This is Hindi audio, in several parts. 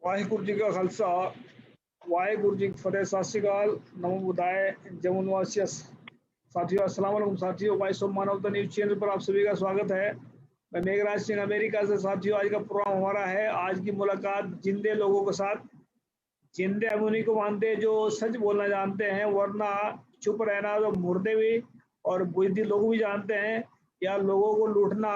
वाहिगुरु जी का खालसा वाहिगुरु जी की फतेह। सत श्री अकाल, नमो बुद्धाय, जय निवासिया। साथियों अस्सलाम वालेकुम। साथियों, वॉइस ऑफ मानवता न्यूज चैनल पर आप सभी का स्वागत है। मैं मेघराज सिंह अमेरिका से। साथियों, आज का प्रोग्राम हमारा है आज की मुलाकात जिंदे लोगों के साथ। जिंदे हम उन्हीं को मानते हैं जो सच बोलना जानते हैं, वरना चुप रहना तो मुर्दे भी और बुद्धि लोग भी जानते हैं, या लोगों को लूटना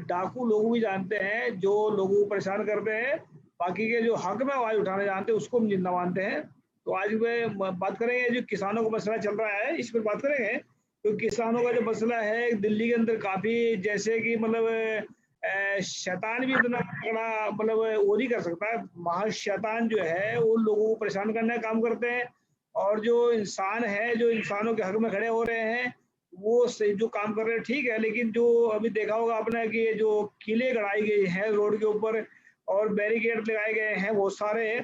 डाकू लोग भी जानते हैं जो लोगों को परेशान करते हैं। बाकी के जो हक में आवाज उठाना जानते हैं उसको हम जिंदा मानते हैं। तो आज में बात करेंगे जो किसानों का मसला चल रहा है, इस पर बात करेंगे। तो किसानों का जो मसला है दिल्ली के अंदर काफी, जैसे कि मतलब शैतान भी इतना तगड़ा मतलब वो नहीं कर सकता है। महाशैतान जो है वो लोगों को परेशान करने का काम करते हैं, और जो इंसान है जो इंसानों के हक में खड़े हो रहे हैं वो सही जो काम कर रहे हैं, ठीक है। लेकिन जो अभी देखा होगा आपने कि जो किले गड़ाई गई हैं रोड के ऊपर और बैरिकेड लगाए गए हैं बहुत सारे,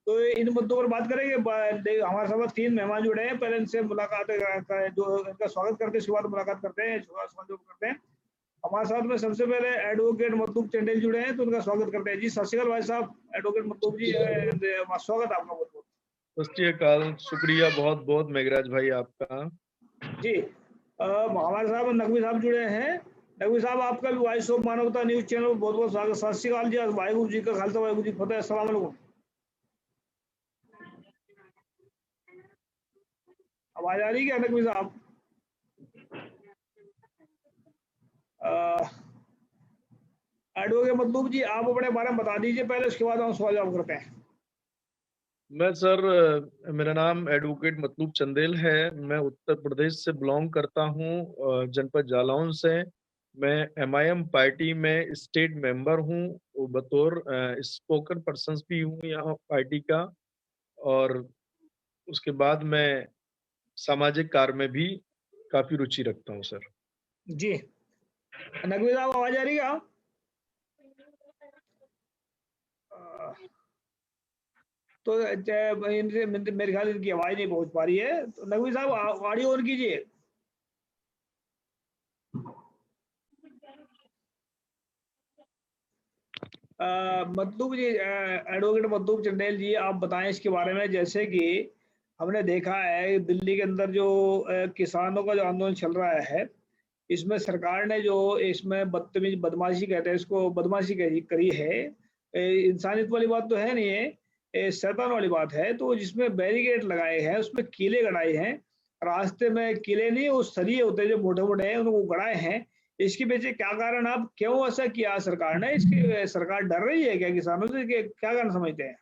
तो इन मुद्दों पर बात करेंगे। हमारे साथ 3 मेहमान जुड़े हैं, पहले इनसे मुलाकात जो इनका स्वागत करते हैं, उसके बाद मुलाकात करते हैं, सवाल करते हैं। हमारे साथ में सबसे पहले एडवोकेट मतलूब चंडेल जुड़े हैं, तो उनका स्वागत करते हैं। जी सत श्री अकाल भाई साहब, एडवोकेट मतलूब जी, स्वागत है आपका बहुत बहुत। सत श्री अकाल, शुक्रिया बहुत बहुत मेघराज भाई आपका। जी हमारे साहब नकवी साहब जुड़े हैं। नकवी साहब, आपका भी वॉइस ऑफ मानवता न्यूज चैनल बहुत बहुत स्वागत। सत श्री अकाल जी, वाहिगुरु जी का खालसा वाहिगुरु जी की फतेह। अस्सलाम वालेकुम। आवाज आ रही है क्या नकवी साहब? एडवोकेट मतलूब जी, आप अपने बारे में बता दीजिए पहले, उसके बाद हम सवाल जवाब करते हैं। मैं सर, मेरा नाम एडवोकेट मतलूब चंदेल है। मैं उत्तर प्रदेश से बिलोंग करता हूँ, जनपद जालौन से। मैं एमआईएम पार्टी में स्टेट मेंबर हूँ, बतौर स्पोकन पर्सन भी हूँ यहाँ पार्टी का। और उसके बाद मैं सामाजिक कार्य में भी काफी रुचि रखता हूँ सर। जी नकवी साहब, आवाज आ रही है? तो मेरे ख्याल इनकी आवाज नहीं पहुंच पा रही है, तो नकवी साहब ऑडियो ऑन कीजिए। मतलूब जी, एडवोकेट मतलूब चंदेल जी, आप बताएं इसके बारे में। जैसे कि हमने देखा है दिल्ली के अंदर जो किसानों का जो आंदोलन चल रहा है, इसमें सरकार ने जो इसमें बदतमीज बदमाशी कहते हैं इसको, बदमाशी करी है। इंसानियत वाली बात तो है नहीं है, शैतान वाली बात है। तो जिसमें बैरिकेड लगाए हैं, उसमें कीले गड़ाए हैं। रास्ते में कीले नहीं, वो सरिये होते हैं जो मोटे मोटे हैं, उनको गड़ाए हैं। इसके पीछे क्या कारण, आप क्यों ऐसा किया सरकार ने? इसकी सरकार डर रही है क्या किसानों से? क्या कारण समझते हैं?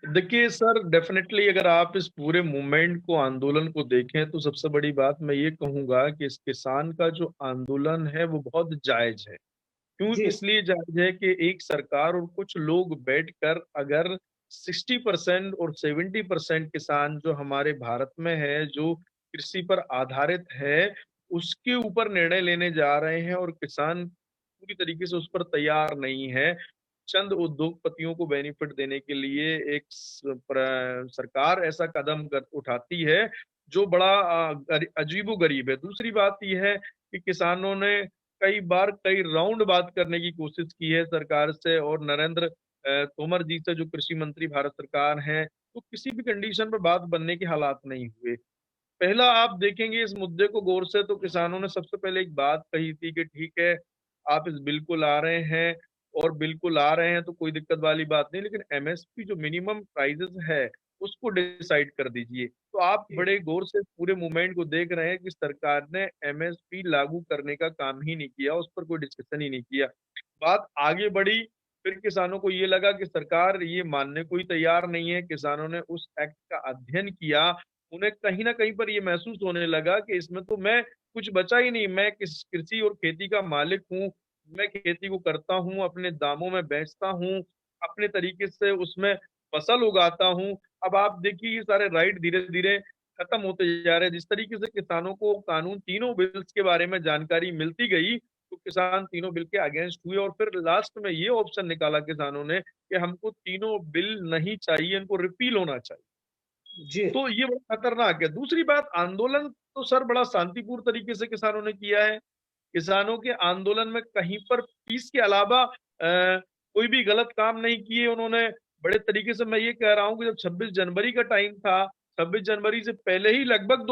देखिए सर, डेफिनेटली अगर आप इस पूरे मूवमेंट को, आंदोलन को देखें, तो सबसे बड़ी बात मैं ये कहूंगा कि इस किसान का जो आंदोलन है वो बहुत जायज है। क्यों जी इसलिए जायज है कि एक सरकार और कुछ लोग बैठकर अगर 60% और 70% किसान जो हमारे भारत में है, जो कृषि पर आधारित है, उसके ऊपर निर्णय लेने जा रहे हैं और किसान पूरी तरीके से उस पर तैयार नहीं है। चंद उद्योगपतियों को बेनिफिट देने के लिए एक सरकार ऐसा कदम उठाती है जो बड़ा अजीबो गरीब है। दूसरी बात यह है कि किसानों ने कई बार कई राउंड बात करने की कोशिश की है सरकार से, और नरेंद्र तोमर जी से, जो कृषि मंत्री भारत सरकार हैं, तो किसी भी कंडीशन पर बात बनने के हालात नहीं हुए। पहला आप देखेंगे इस मुद्दे को गौर से, तो किसानों ने सबसे पहले एक बात कही थी कि ठीक है, आप इस बिल को ला रहे हैं और बिल्कुल आ रहे हैं तो कोई दिक्कत वाली बात नहीं, लेकिन एमएसपी जो मिनिमम प्राइसेस है उसको डिसाइड कर दीजिए। तो आप जी बड़े गौर से पूरे मूवमेंट को देख रहे हैं कि सरकार ने एमएसपी लागू करने का काम ही नहीं किया, उस पर कोई डिस्कशन ही नहीं किया। बात आगे बढ़ी, फिर किसानों को ये लगा कि सरकार ये मानने को ही तैयार नहीं है। किसानों ने उस एक्ट का अध्ययन किया, उन्हें कहीं ना कहीं पर ये महसूस होने लगा कि इसमें तो मैं कुछ बचा ही नहीं, मैं किस कृषि और खेती का मालिक हूँ, मैं खेती को करता हूँ, अपने दामों में बेचता हूँ, अपने तरीके से उसमें फसल उगाता हूँ। अब आप देखिए ये सारे राइट धीरे धीरे खत्म होते जा रहे हैं। जिस तरीके से किसानों को कानून, तीनों बिल्स के बारे में जानकारी मिलती गई, तो किसान तीनों बिल के अगेंस्ट हुए और फिर लास्ट में ये ऑप्शन निकाला किसानों ने कि हमको तीनों बिल नहीं चाहिए, इनको रिपील होना चाहिए। जी तो ये बड़ा खतरनाक है। दूसरी बात, आंदोलन तो सर बड़ा शांतिपूर्ण तरीके से किसानों ने किया है। किसानों के आंदोलन में कहीं पर पीस के अलावा कोई भी गलत काम नहीं किए उन्होंने। बड़े तरीके से मैं ये कह रहा हूँ कि जब 26 जनवरी का टाइम था, 26 जनवरी से पहले ही लगभग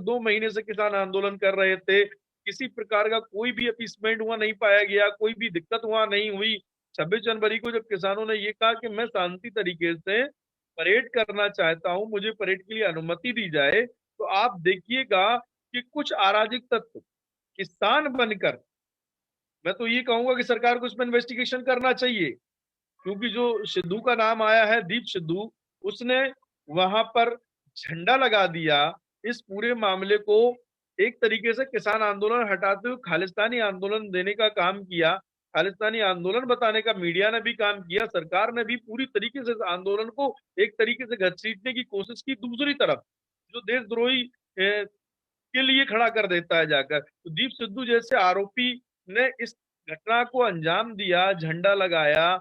2 महीने से किसान आंदोलन कर रहे थे। किसी प्रकार का कोई भी अपीसमेंट हुआ नहीं पाया गया, कोई भी दिक्कत वहाँ नहीं हुई। 26 जनवरी को जब किसानों ने ये कहा कि मैं शांति तरीके से परेड करना चाहता हूँ, मुझे परेड के लिए अनुमति दी जाए, तो आप देखिएगा कि कुछ अराजक तत्व किसान बनकर, मैं तो ये कहूँगा कि सरकार को इसमें इन्वेस्टिगेशन करना चाहिए। क्योंकि जो सिद्धू का नाम आया है, दीप सिद्धू, उसने वहां पर झंडा लगा दिया। इस पूरे मामले को एक तरीके से किसान आंदोलन हटाते हुए खालिस्तानी आंदोलन देने का काम किया। खालिस्तानी आंदोलन बताने का मीडिया ने भी काम किया, सरकार ने भी पूरी तरीके से इस आंदोलन को एक तरीके से घसीटने की कोशिश की। दूसरी तरफ जो देशद्रोही के लिए खड़ा कर देता है जाकर, तो दीप सिद्धू जैसे आरोपी ने इस घटना को अंजाम दिया, झंडा लगाया,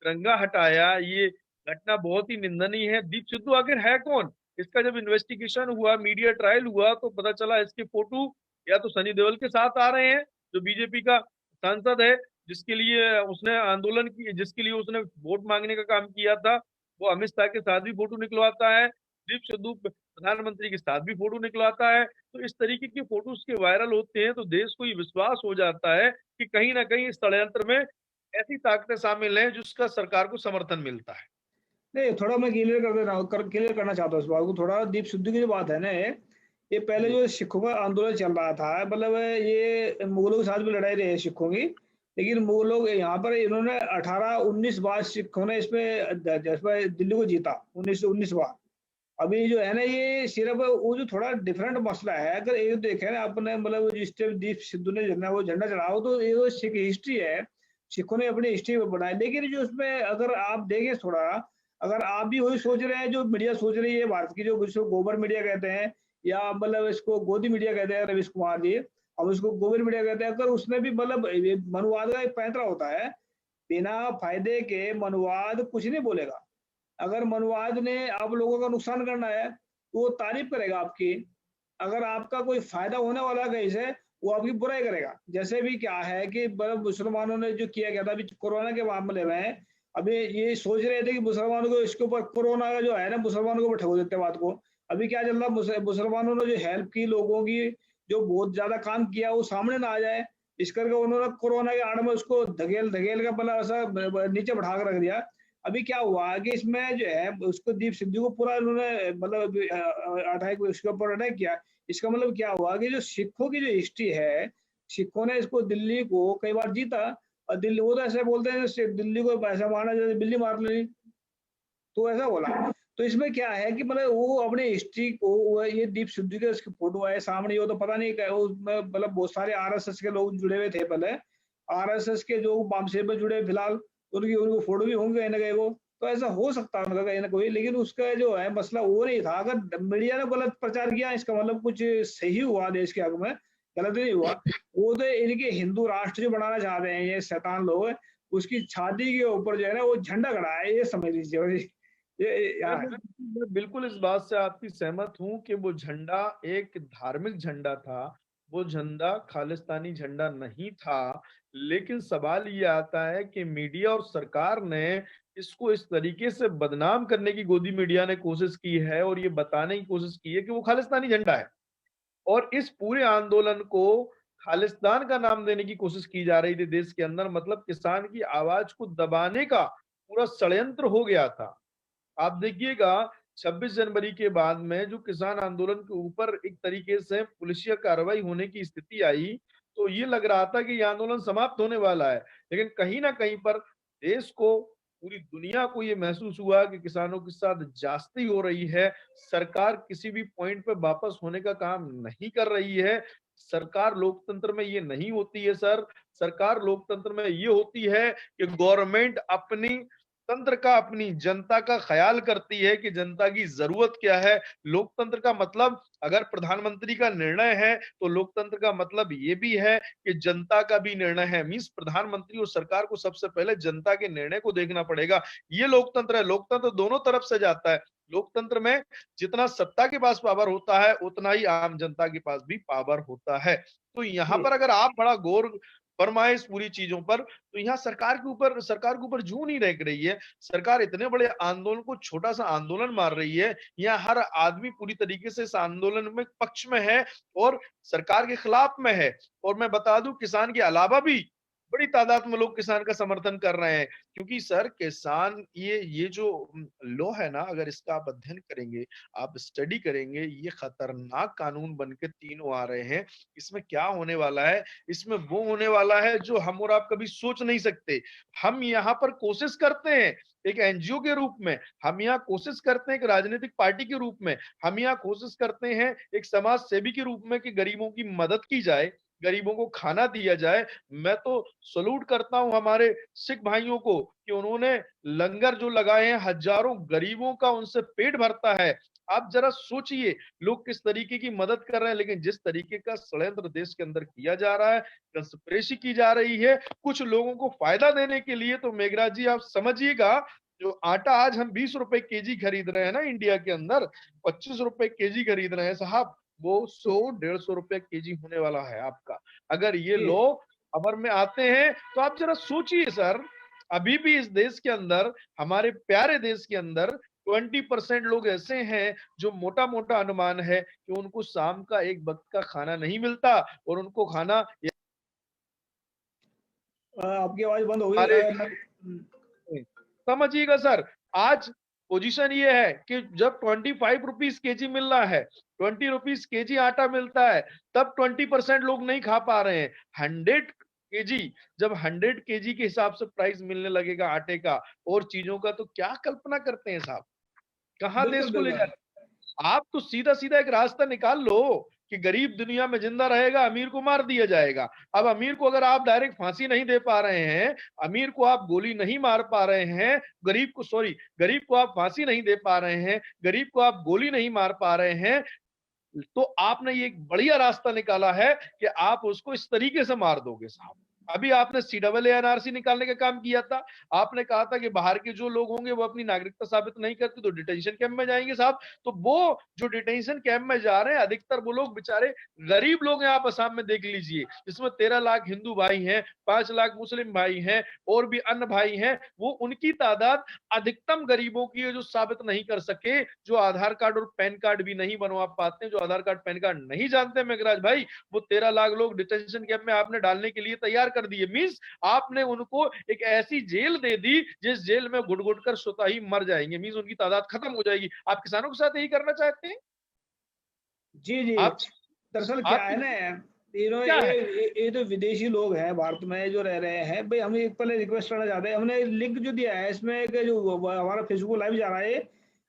तिरंगा हटाया। ये घटना बहुत ही निंदनीय है। दीप सिद्धू आखिर है कौन? इसका जब इन्वेस्टिगेशन हुआ, मीडिया ट्रायल हुआ, तो पता चला इसके फोटो या तो सनी देओल के साथ आ रहे हैं, जो बीजेपी का सांसद है, जिसके लिए उसने आंदोलन की, जिसके लिए उसने वोट मांगने का काम किया था, वो अमित शाह के साथ भी फोटो निकलवाता है। दीप सिद्धू प्रधानमंत्री के साथ भी फोटो निकलवाता है। तो इस तरीके की फोटोज के वायरल होते हैं, तो देश को ये विश्वास हो जाता है कि कहीं ना कहीं इस षड्यंत्र में ऐसी ताकतें शामिल हैं जिसका सरकार को समर्थन मिलता है। नहीं, थोड़ा मैं क्लियर कर दे रहा हूँ, क्लियर करना चाहता हूँ इस बात को थोड़ा। दीप सिद्धू की जो बात है ना, ये पहले जी। जो सिखों का आंदोलन चल रहा था, मतलब ये मुगलों के साथ भी लड़ाई रही है सिखों की, लेकिन मुगलों यहाँ पर इन्होंने 18-19 बार सिखों ने इसमें दिल्ली को जीता, 19 बार। अभी जो है ना, ये सिर्फ वो जो थोड़ा डिफरेंट मसला है, अगर ये देखें ना अपने, मतलब जिस टाइम दीप सिद्धू ने झंडा वो झंडा चढ़ाओ, तो ये तो सिख हिस्ट्री है, सिखों ने अपनी हिस्ट्री बनाई। लेकिन जो उसमें अगर आप देखें थोड़ा, अगर आप भी वही सोच रहे हैं जो मीडिया सोच रही है भारत की, जो जिसको गोबर मीडिया कहते हैं, या मतलब इसको गोदी मीडिया कहते हैं रवीश कुमार जी, अब इसको गोबर मीडिया कहते हैं, अगर उसने भी मतलब ये मनुवाद का एक पैंतरा होता है, बिना फायदे के मनुवाद कुछ नहीं बोलेगा। अगर मनुवाद ने आप लोगों का नुकसान करना है, तो वो तारीफ करेगा आपकी। अगर आपका कोई फायदा होने वाला है कहीं से, वो आपकी बुराई करेगा। जैसे भी क्या है कि मतलब मुसलमानों ने जो किया गया था अभी कोरोना के मामले में, अभी ये सोच रहे थे कि मुसलमानों को इसके ऊपर कोरोना का जो है ना, मुसलमानों को ऊपर ठगो देते बात को। अभी क्या चल रहा है, मुसलमानों ने जो हेल्प की लोगों की, जो बहुत ज्यादा काम किया, वो सामने ना आ जाए, इस करके उन्होंने कोरोना के आड़ में उसको धकेल धकेल का मतलब ऐसा नीचे बैठा कर रख दिया। अभी क्या हुआ कि इसमें जो है उसको दीप सिद्धू को पूरा उन्होंने मतलब अटैक, उसके ऊपर अटैक किया। इसका मतलब क्या हुआ कि जो सिखों की जो हिस्ट्री है, सिखों ने इसको दिल्ली को कई बार जीता, और दिल्ली वो तो ऐसे बोलते हैं जैसे दिल्ली को ऐसा मारना जैसे बिल्ली मार ली, तो ऐसा बोला। तो इसमें क्या है कि मतलब वो अपने हिस्ट्री को ये दीप सिद्धू के उसकी फोटो है सामने, वो तो पता नहीं क्या उसमें, मतलब बहुत सारे आरएसएस के लोग जुड़े हुए थे पहले, आरएसएस के जो बामसेब में जुड़े फिलहाल, उनकी उनको फोटो भी होंगे कहीं ना कहीं वो, तो ऐसा हो सकता है उनका कहीं ना कोई। लेकिन उसका जो है मसला वो नहीं था। अगर मीडिया ने गलत प्रचार किया, इसका मतलब कुछ सही हुआ देश के हक में, गलत नहीं हुआ। वो तो इनके हिंदू राष्ट्र जो बनाना चाहते हैं ये शैतान लोग, उसकी छाती के ऊपर जो है ना वो झंडा गड़ा है, ये समझ लीजिए। ये मैं यार, मैं बिल्कुल इस बात से आपकी सहमत हूं कि वो झंडा एक धार्मिक झंडा था, वो झंडा खालिस्तानी झंडा नहीं था। लेकिन सवाल ये आता है कि मीडिया और सरकार ने इसको इस तरीके से बदनाम करने की, गोदी मीडिया ने कोशिश की है और ये बताने की कोशिश की है कि वो खालिस्तानी झंडा है, और इस पूरे आंदोलन को खालिस्तान का नाम देने की कोशिश की जा रही थी देश के अंदर। मतलब किसान की आवाज को दबाने का पूरा षड्यंत्र हो गया था। आप देखिएगा 26 जनवरी के बाद में जो किसान आंदोलन के ऊपर एक तरीके से पुलिसिया कार्रवाई होने की स्थिति आई, तो ये लग रहा था कि ये आंदोलन समाप्त होने वाला है। लेकिन कहीं ना कहीं पर देश को, पूरी दुनिया को ये महसूस हुआ कि किसानों के साथ जास्ती हो रही है। सरकार किसी भी पॉइंट पे वापस होने का काम नहीं कर रही है। सरकार लोकतंत्र में ये नहीं होती है सर। सरकार लोकतंत्र में ये होती है कि गवर्नमेंट अपनी तंत्र का, अपनी जनता का ख्याल करती है कि जनता की जरूरत क्या है। लोकतंत्र का मतलब, अगर प्रधानमंत्री का निर्णय है तो लोकतंत्र का मतलब ये भी है कि जनता का भी निर्णय है। मींस प्रधानमंत्री और सरकार को सबसे पहले जनता के निर्णय को देखना पड़ेगा। ये लोकतंत्र है। लोकतंत्र दोनों तरफ से जाता है। लोकतंत्र में जितना सत्ता के पास पावर होता है, उतना ही आम जनता के पास भी पावर होता है। तो यहाँ जी पर अगर आप बड़ा गौर फरमाइश पूरी चीजों पर। तो यहाँ सरकार के ऊपर जू नहीं रह रही है। सरकार इतने बड़े आंदोलन को छोटा सा आंदोलन मार रही है। यहाँ हर आदमी पूरी तरीके से इस आंदोलन में पक्ष में है और सरकार के खिलाफ में है। और मैं बता दूं, किसान के अलावा भी बड़ी तादाद में लोग किसान का समर्थन कर रहे हैं, क्योंकि सर किसान ये जो लॉ है ना, अगर इसका आप अध्ययन करेंगे, आप स्टडी करेंगे, ये खतरनाक कानून बन के तीनों आ रहे हैं। इसमें क्या होने वाला है, इसमें वो होने वाला है जो हम और आप कभी सोच नहीं सकते। हम यहाँ पर कोशिश करते हैं एक एनजीओ के रूप में, हम यहाँ कोशिश करते हैं एक राजनीतिक पार्टी के रूप में, हम यहाँ कोशिश करते हैं एक समाज सेवी के रूप में कि गरीबों की मदद की जाए, गरीबों को खाना दिया जाए। मैं तो सलूट करता हूं हमारे सिख भाइयों को कि उन्होंने लंगर जो लगाए हैं, हजारों गरीबों का उनसे पेट भरता है। आप जरा सोचिए लोग किस तरीके की मदद कर रहे हैं, लेकिन जिस तरीके का षड्यंत्र देश के अंदर किया जा रहा है, कंस्पिरेसी की जा रही है कुछ लोगों को फायदा देने के लिए, तो मेघराज जी आप समझिएगा, जो आटा आज हम 20 रुपए केजी खरीद रहे हैं ना इंडिया के अंदर, 25 रुपए केजी खरीद रहे हैं साहब, वो 100-150 रुपए केजी होने वाला है आपका। अगर ये जी लो अमर में आते हैं तो आप जरा सोचिए सर, अभी भी इस देश के अंदर, हमारे प्यारे देश के अंदर 20% लोग ऐसे हैं जो मोटा मोटा अनुमान है कि उनको शाम का एक वक्त का खाना नहीं मिलता, और उनको खाना आपकी आवाज बंद हो गई। हमारे समझिएगा सर। आज पोजीशन ये है कि जब 25 रुपीज केजी मिल रहा है, 20 रुपीज केजी आटा मिलता है, तब 20% लोग नहीं खा पा रहे हैं। 100 केजी, जब 100 केजी के हिसाब से प्राइस मिलने लगेगा आटे का और चीजों का, तो क्या कल्पना करते हैं साहब, कहाँ देश बिल्कुल को ले बिल्कुल। जा। आप तो सीधा सीधा एक रास्ता निकाल लो कि गरीब दुनिया में जिंदा रहेगा, अमीर को मार दिया जाएगा। अब अमीर को अगर आप डायरेक्ट फांसी नहीं दे पा रहे हैं, अमीर को आप गोली नहीं मार पा रहे हैं, गरीब को आप फांसी नहीं दे पा रहे हैं, गरीब को आप गोली नहीं मार पा रहे हैं, तो आपने ये एक बढ़िया रास्ता निकाला है कि आप उसको इस तरीके से मार दोगे साहब। अभी आपने सीडब्ल्यू एनआरसी निकालने का काम किया था। आपने कहा था कि बाहर के जो लोग होंगे वो अपनी नागरिकता साबित नहीं करते तो डिटेंशन कैंप में जाएंगे साहब। तो वो जो डिटेंशन कैंप में जा रहे हैं, अधिकतर वो लोग बेचारे गरीब लोग हैं। आप असम में देख लीजिए, जिसमें 13 लाख हिंदू भाई हैं, 5 लाख मुस्लिम भाई हैं और भी अन्य भाई हैं। वो उनकी तादाद अधिकतम गरीबों की है जो साबित नहीं कर सके, जो आधार कार्ड और पैन कार्ड भी नहीं बनवा पाते, जो आधार कार्ड पैन कार्ड नहीं जानते मेघराज भाई, वो 13 लाख लोग डिटेंशन कैंप में आपने डालने के लिए तैयार कर दिए। मींस आपने उनको एक ऐसी जेल दे दी जिस जेल में घुट घुट कर स्वतः ही मर जाएंगे। मींस उनकी तादाद खत्म हो जाएगी। आप किसानों के साथ यही करना चाहते हैं? जी जी। आप दरअसल क्या है आपकी ना, क्या है? ये तो विदेशी लोग हैं भारत में जो रह रहे हैं भाई, हम एक पहले रिक्वेस्ट करना चाहते हैं। हमने लिंक जो दिया है इसमें एक जो हमारा फेसबुक लाइव जा रहा है,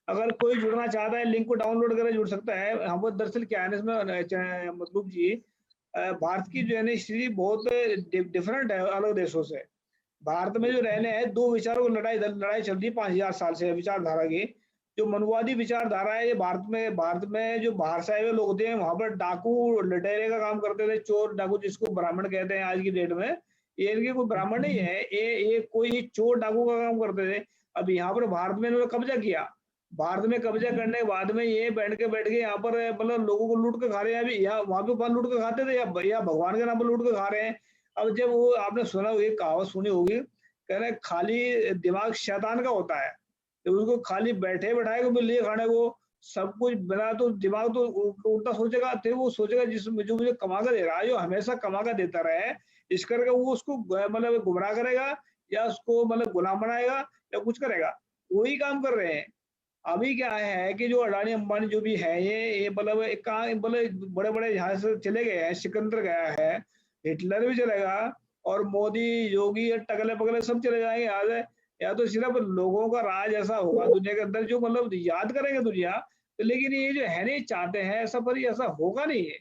अगर कोई जुड़ना चाहता है लिंक को डाउनलोड करके जुड़ सकता है। हम दरअसल क्या है ना इसमें मतलूब जी, भारत की जो है ना स्थिति बहुत डिफरेंट है अलग देशों से। भारत में जो रहने हैं दो विचारों की लड़ाई चल रही है 5000 साल से, विचारधारा की। जो मनुवादी विचारधारा है ये भारत में जो बाहर से आए हुए लोग होते हैं वहां पर डाकू लुटेरे का काम करते थे, चोर डाकू जिसको ब्राह्मण कहते हैं आज की डेट में। ये इनके कोई ब्राह्मण नहीं है, ये कोई चोर डाकू का काम करते थे। अब यहाँ पर भारत में इन्होंने कब्जा किया। भारत में कब्जा करने के बाद में ये बैठ के यहाँ पर मतलब लोगों को लूट के खा रहे हैं। अभी यहाँ वहां पे लूट के खाते थे या भगवान के नाम पर लूट के खा रहे हैं। अब जब वो आपने सुना होगी, कहावत सुनी होगी, कह रहे खाली दिमाग शैतान का होता है। तो उसको खाली बैठे बैठाए को लिए खाने को सब कुछ बना तो दिमाग तो उल्टा सोचेगा, तो वो सोचेगा जिसमें जो मुझे कमा कर दे रहा है, जो हमेशा कमा कर देता रहे, इस करके वो उसको मतलब गुमराह करेगा या उसको मतलब गुलाम बनाएगा या कुछ करेगा। वही काम कर रहे हैं। अभी क्या है कि जो अडानी अंबानी जो भी है ये मतलब एक कहाँ मतलब बड़े बड़े यहाँ से चले गए हैं, सिकंदर गया है, हिटलर भी चलेगा और मोदी योगी टकले पगले सब चले जाएंगे यहाँ से। या तो सिर्फ लोगों का राज ऐसा होगा दुनिया के अंदर जो मतलब याद करेंगे दुनिया। तो लेकिन ये जो है नहीं चाहते हैं ऐसा, पर ये ऐसा होगा नहीं है।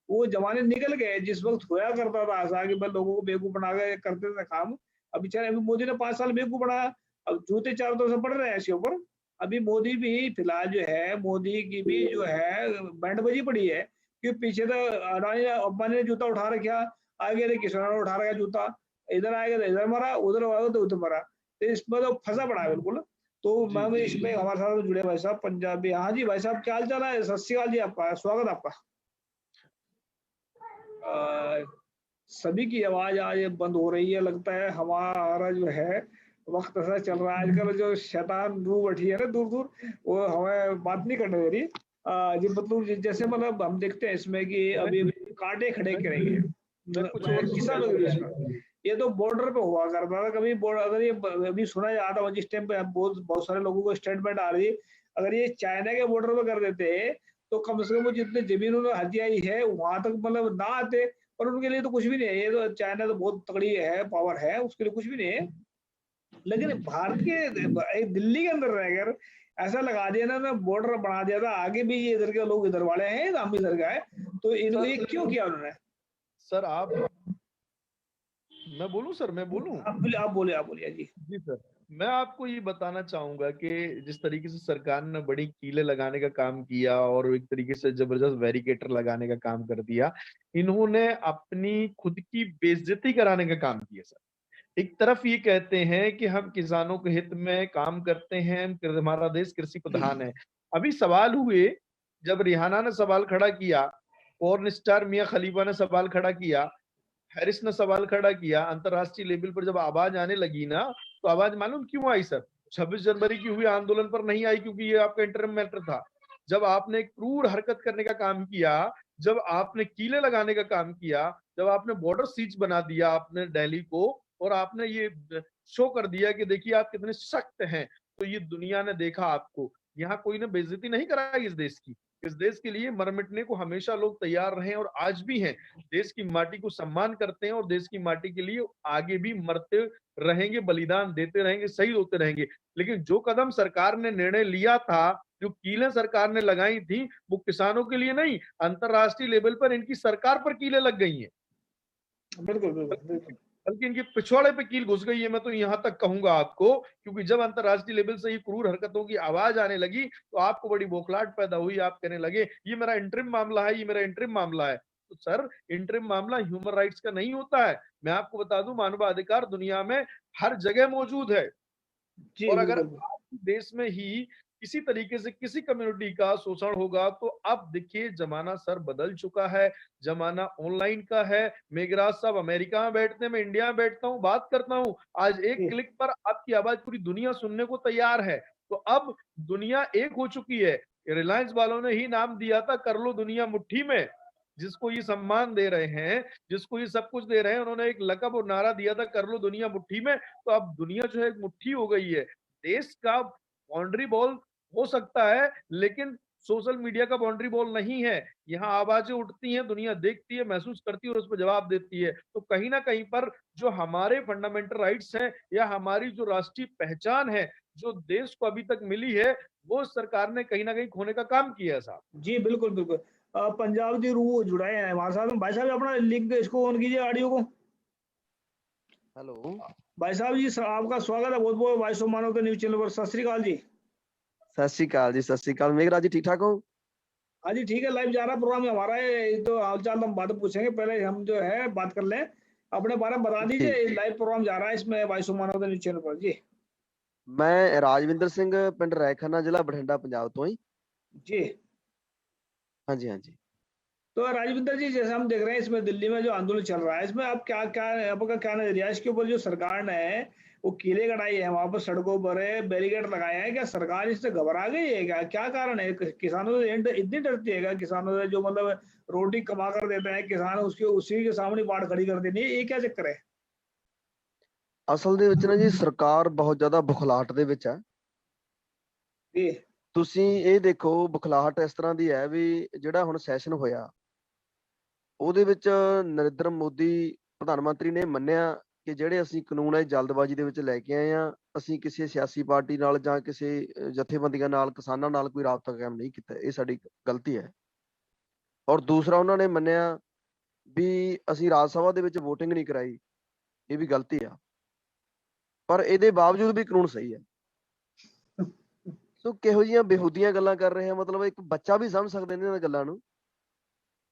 वो जमाने निकल गए जिस वक्त होया करता था ऐसा कि भाई लोगों को बेवकूफ बना के करते थे काम। अब बेचारे अभी मोदी ने 5 साल बेवकूफ बनाया। अब जूते चारों तरफ से पड़ रहे हैं इसके ऊपर। अभी मोदी भी फिलहाल जो है, मोदी की भी जो है बैंड बजी पड़ी है कि पीछे तो अडानी अंबानी ने जूता उठा रखा, आगे थे किसान ने उठा रखा जूता, इधर आएगा तो इधर मरा, उधर आएगा तो उधर मरा। तो इसमें तो फंसा पड़ा है बिल्कुल। तो जी मैं जी इसमें हमारे साथ जुड़े भाई साहब पंजाबी। हाँ जी भाई साहब क्या हाल चाल है? सत श्री अकाल जी, आपका स्वागत है आपका। सभी की आवाज आज बंद हो रही है। लगता है हमारा जो है वक्त ऐसा चल रहा है आजकल, जो शैतान रूह बैठी है ना दूर दूर, वो हमें बात नहीं करने दे रही। जी मतलब जैसे मतलब हम देखते हैं इसमें कि मैं अभी कांटे खड़े मैं करेंगे मैं कुछ और चीज किसानों के कहना बीच चाहता में। ये तो बॉर्डर पे हुआ करता था कभी बॉर्डर, अगर ये अभी सुना जाता है जिस टाइम पे बहुत बहुत सारे लोगों को स्टेटमेंट आ रही, अगर ये चाइना के बॉर्डर पे कर देते तो कम से कम वो जितने जमीन उन्होंने हथियाई है वहां तक मतलब ना आते। पर उनके लिए तो कुछ भी नहीं है, ये तो चाइना तो बहुत तगड़ी है, पावर है, उसके लिए कुछ भी नहीं है। लेकिन भारत के एक दिल्ली के अंदर रहकर ऐसा लगा दिया ना बॉर्डर बना दिया था, आगे भी ये इधर के लोग इधर वाले हैं, हम भी इधर का है, तो इनको सर। ये क्यों किया उन्होंने? सर आप, मैं बोलूं सर, मैं बोलूं? आप बोलिए जी। जी सर। मैं आपको ये बताना चाहूंगा कि जिस तरीके से सरकार ने बड़ी कीलें लगाने का काम किया और एक तरीके से जबरदस्त बैरिकेटर लगाने का काम कर दिया, इन्होंने अपनी खुद की बेइज्जती कराने का काम किया सर। एक तरफ ये कहते हैं कि हम किसानों के हित में काम करते हैं, हमारा देश कृषि प्रधान है। अभी सवाल हुए, जब रिहाना ने सवाल खड़ा किया, पॉर्न स्टार मियां खलीफा ने सवाल खड़ा किया, हैरिस ने सवाल खड़ा किया, अंतरराष्ट्रीय लेवल पर जब आवाज आने लगी ना, तो आवाज मालूम क्यों आई सर? 26 जनवरी की हुई आंदोलन पर नहीं आई, क्योंकि ये आपका इंटरम मैटर था। जब आपने क्रूर हरकत करने का काम किया, जब आपने कीले लगाने का काम किया, जब आपने बॉर्डर सीज बना दिया आपने दिल्ली को, और आपने ये शो कर दिया कि देखिए आप कितने सख्त हैं, तो ये दुनिया ने देखा आपको। यहाँ कोई ने बेइज्जती नहीं कराई इस देश की। इस देश के लिए मर मिटने को हमेशा लोग तैयार रहे और आज भी हैं। देश की माटी को सम्मान करते हैं और देश की माटी के लिए आगे भी मरते रहेंगे, बलिदान देते रहेंगे, शहीद होते रहेंगे। लेकिन जो कदम सरकार ने निर्णय लिया था, जो कीलें सरकार ने लगाई थी, वो किसानों के लिए नहीं, अंतरराष्ट्रीय लेवल पर इनकी सरकार पर कीलें लग गई हैं। बिल्कुल बिल्कुल बिल्कुल। बल्कि इनके पिछवाड़े पे कील घुस गई है, मैं तो यहां तक कहूंगा आपको, क्योंकि जब अंतरराष्ट्रीय लेवल से ये क्रूर हरकतों की आवाज आने लगी, तो आपको बड़ी बौखलाहट पैदा हुई। आप कहने लगे ये मेरा इंटरिम मामला है, ये मेरा इंटरिम मामला है। तो सर, इंटरिम मामला ह्यूमन राइट्स का नहीं होता है। मैं आपको बता दूं, मानवाधिकार दुनिया में हर जगह मौजूद है। जी और अगर बिल्कुल। आपके देश में ही किसी तरीके से किसी कम्युनिटी का शोषण होगा, तो अब देखिए जमाना सर बदल चुका है। जमाना ऑनलाइन का है। मेघराज साहब अमेरिका में बैठते हैं, मैं इंडिया में बैठता हूँ, बात करता हूँ। आज एक जी क्लिक पर आपकी आवाज पूरी दुनिया सुनने को तैयार है। तो अब दुनिया एक हो चुकी है। रिलायंस वालों ने ही नाम दिया था, कर लो दुनिया मुट्ठी में। जिसको ये सम्मान दे रहे हैं, जिसको ये सब कुछ दे रहे हैं, उन्होंने एक लकब और नारा दिया था, कर लो दुनिया मुट्ठी में। तो अब दुनिया जो है एक मुट्ठी हो गई है। देश का बाउंड्री बॉल हो सकता है, लेकिन सोशल मीडिया का बाउंड्री बॉल नहीं है। यहाँ आवाजें उठती हैं, दुनिया देखती है, महसूस करती है और उस पर जवाब देती है। तो कहीं ना कहीं पर जो हमारे फंडामेंटल राइट्स हैं या हमारी जो राष्ट्रीय पहचान है, जो देश को अभी तक मिली है, वो सरकार ने कहीं ना कहीं खोने का काम किया है साहब। जी बिल्कुल बिल्कुल। पंजाब जी रूह जुड़ाए हैं हमारे साथ में। भाई साहब अपना लिंक इसको ऑन कीजिए, ऑडियो को। हेलो। भाई साहब जी आपका स्वागत है बहुत बहुत वॉइस ऑफ मानवता न्यूज चैनल पर। सत श्री अकाल जी। सत श्री अकाल जी, सत श्री अकाल। मेघराज जी ठीक ठाक हो? हाँ जी ठीक है, लाइव जा रहा प्रोग्राम हमारा है। ये तो हालचाल हम बात पूछेंगे, पहले हम जो है बात कर लें। अपने बारे में बता ठीक। दीजिए, लाइव प्रोग्राम जा रहा है इसमें वॉइस ऑफ मानवता न्यूज चैनल पर जी। मैं राजविंदर सिंह, पिंड रैखन्ना, जिला बठिंडा, पंजाब तो ही। जी हाँ जी, हाँ जी। तो राजविंदर जी, जैसे हम देख रहे हैं इसमें दिल्ली में जो आंदोलन चल रहा है, इसमें आप क्या क्या आपका क्या नजरिया है इसके ऊपर? जो सरकार ने वो कीले कटाई है, वहां पर सड़कों पर बैरिकेड लगाए हैं, क्या सरकार इससे घबरा गई है? क्या क्या कारण है? किसानों से इतनी डरती है क्या किसानों से? जो मतलब रोटी कमा कर देते हैं किसान, उसके उसी के सामने बाढ़ खड़ी कर देनी है, ये क्या चक्कर है? ਅਸਲ ਦੇ ਵਿੱਚ ਨਾ ਜੀ ਸਰਕਾਰ ਬਹੁਤ ਜ਼ਿਆਦਾ ਬੁਖਲਾਹਟ ਦੇ ਵਿੱਚ ਹੈ। जी ਤੁਸੀਂ ਇਹ ਦੇਖੋ, ਬੁਖਲਾਹਟ ਇਸ ਤਰ੍ਹਾਂ ਦੀ ਹੈ ਵੀ ਜਿਹੜਾ ਹੁਣ ਸੈਸ਼ਨ ਹੋਇਆ, ਉਹਦੇ ਵਿੱਚ ਨਰਿੰਦਰ ਮੋਦੀ ਪ੍ਰਧਾਨ ਮੰਤਰੀ ਨੇ ਮੰਨਿਆ ਕਿ ਜਿਹੜੇ ਅਸੀਂ ਕਾਨੂੰਨ ਹੈ ਜਲਦਬਾਜ਼ੀ ਦੇ ਵਿੱਚ ਲੈ ਕੇ ਆਏ ਆ, ਅਸੀਂ ਕਿਸੇ ਸਿਆਸੀ ਪਾਰਟੀ ਨਾਲ ਜਾਂ ਕਿਸੇ ਜਥੇਬੰਦੀਆਂ ਨਾਲ, ਕਿਸਾਨਾਂ ਨਾਲ ਕੋਈ ਰਾਬਤਾ ਕਾਇਮ ਨਹੀਂ ਕੀਤਾ। ਇਹ ਸਾਡੀ ਗਲਤੀ ਹੈ। ਔਰ ਦੂਸਰਾ, ਉਹਨਾਂ ਨੇ ਮੰਨਿਆ ਵੀ ਅਸੀਂ ਰਾਜ ਸਭਾ ਦੇ ਵਿੱਚ VOTING ਨਹੀਂ ਕਰਾਈ। ਇਹ ਵੀ ਗਲਤੀ ਆ। ਪਰ ਇਹਦੇ ਬਾਵਜੂਦ ਵੀ ਕਾਨੂੰਨ ਸਹੀ ਹੈ। ਸੋ ਕਿਹੋ ਜਿਹੀਆਂ ਬੇਹੂਦੀਆਂ ਗੱਲਾਂ ਕਰ ਰਹੇ ਆ, ਮਤਲਬ ਇੱਕ ਬੱਚਾ ਵੀ ਸਮਝ ਸਕਦਾ ਇਹਨਾਂ ਗੱਲਾਂ ਨੂੰ।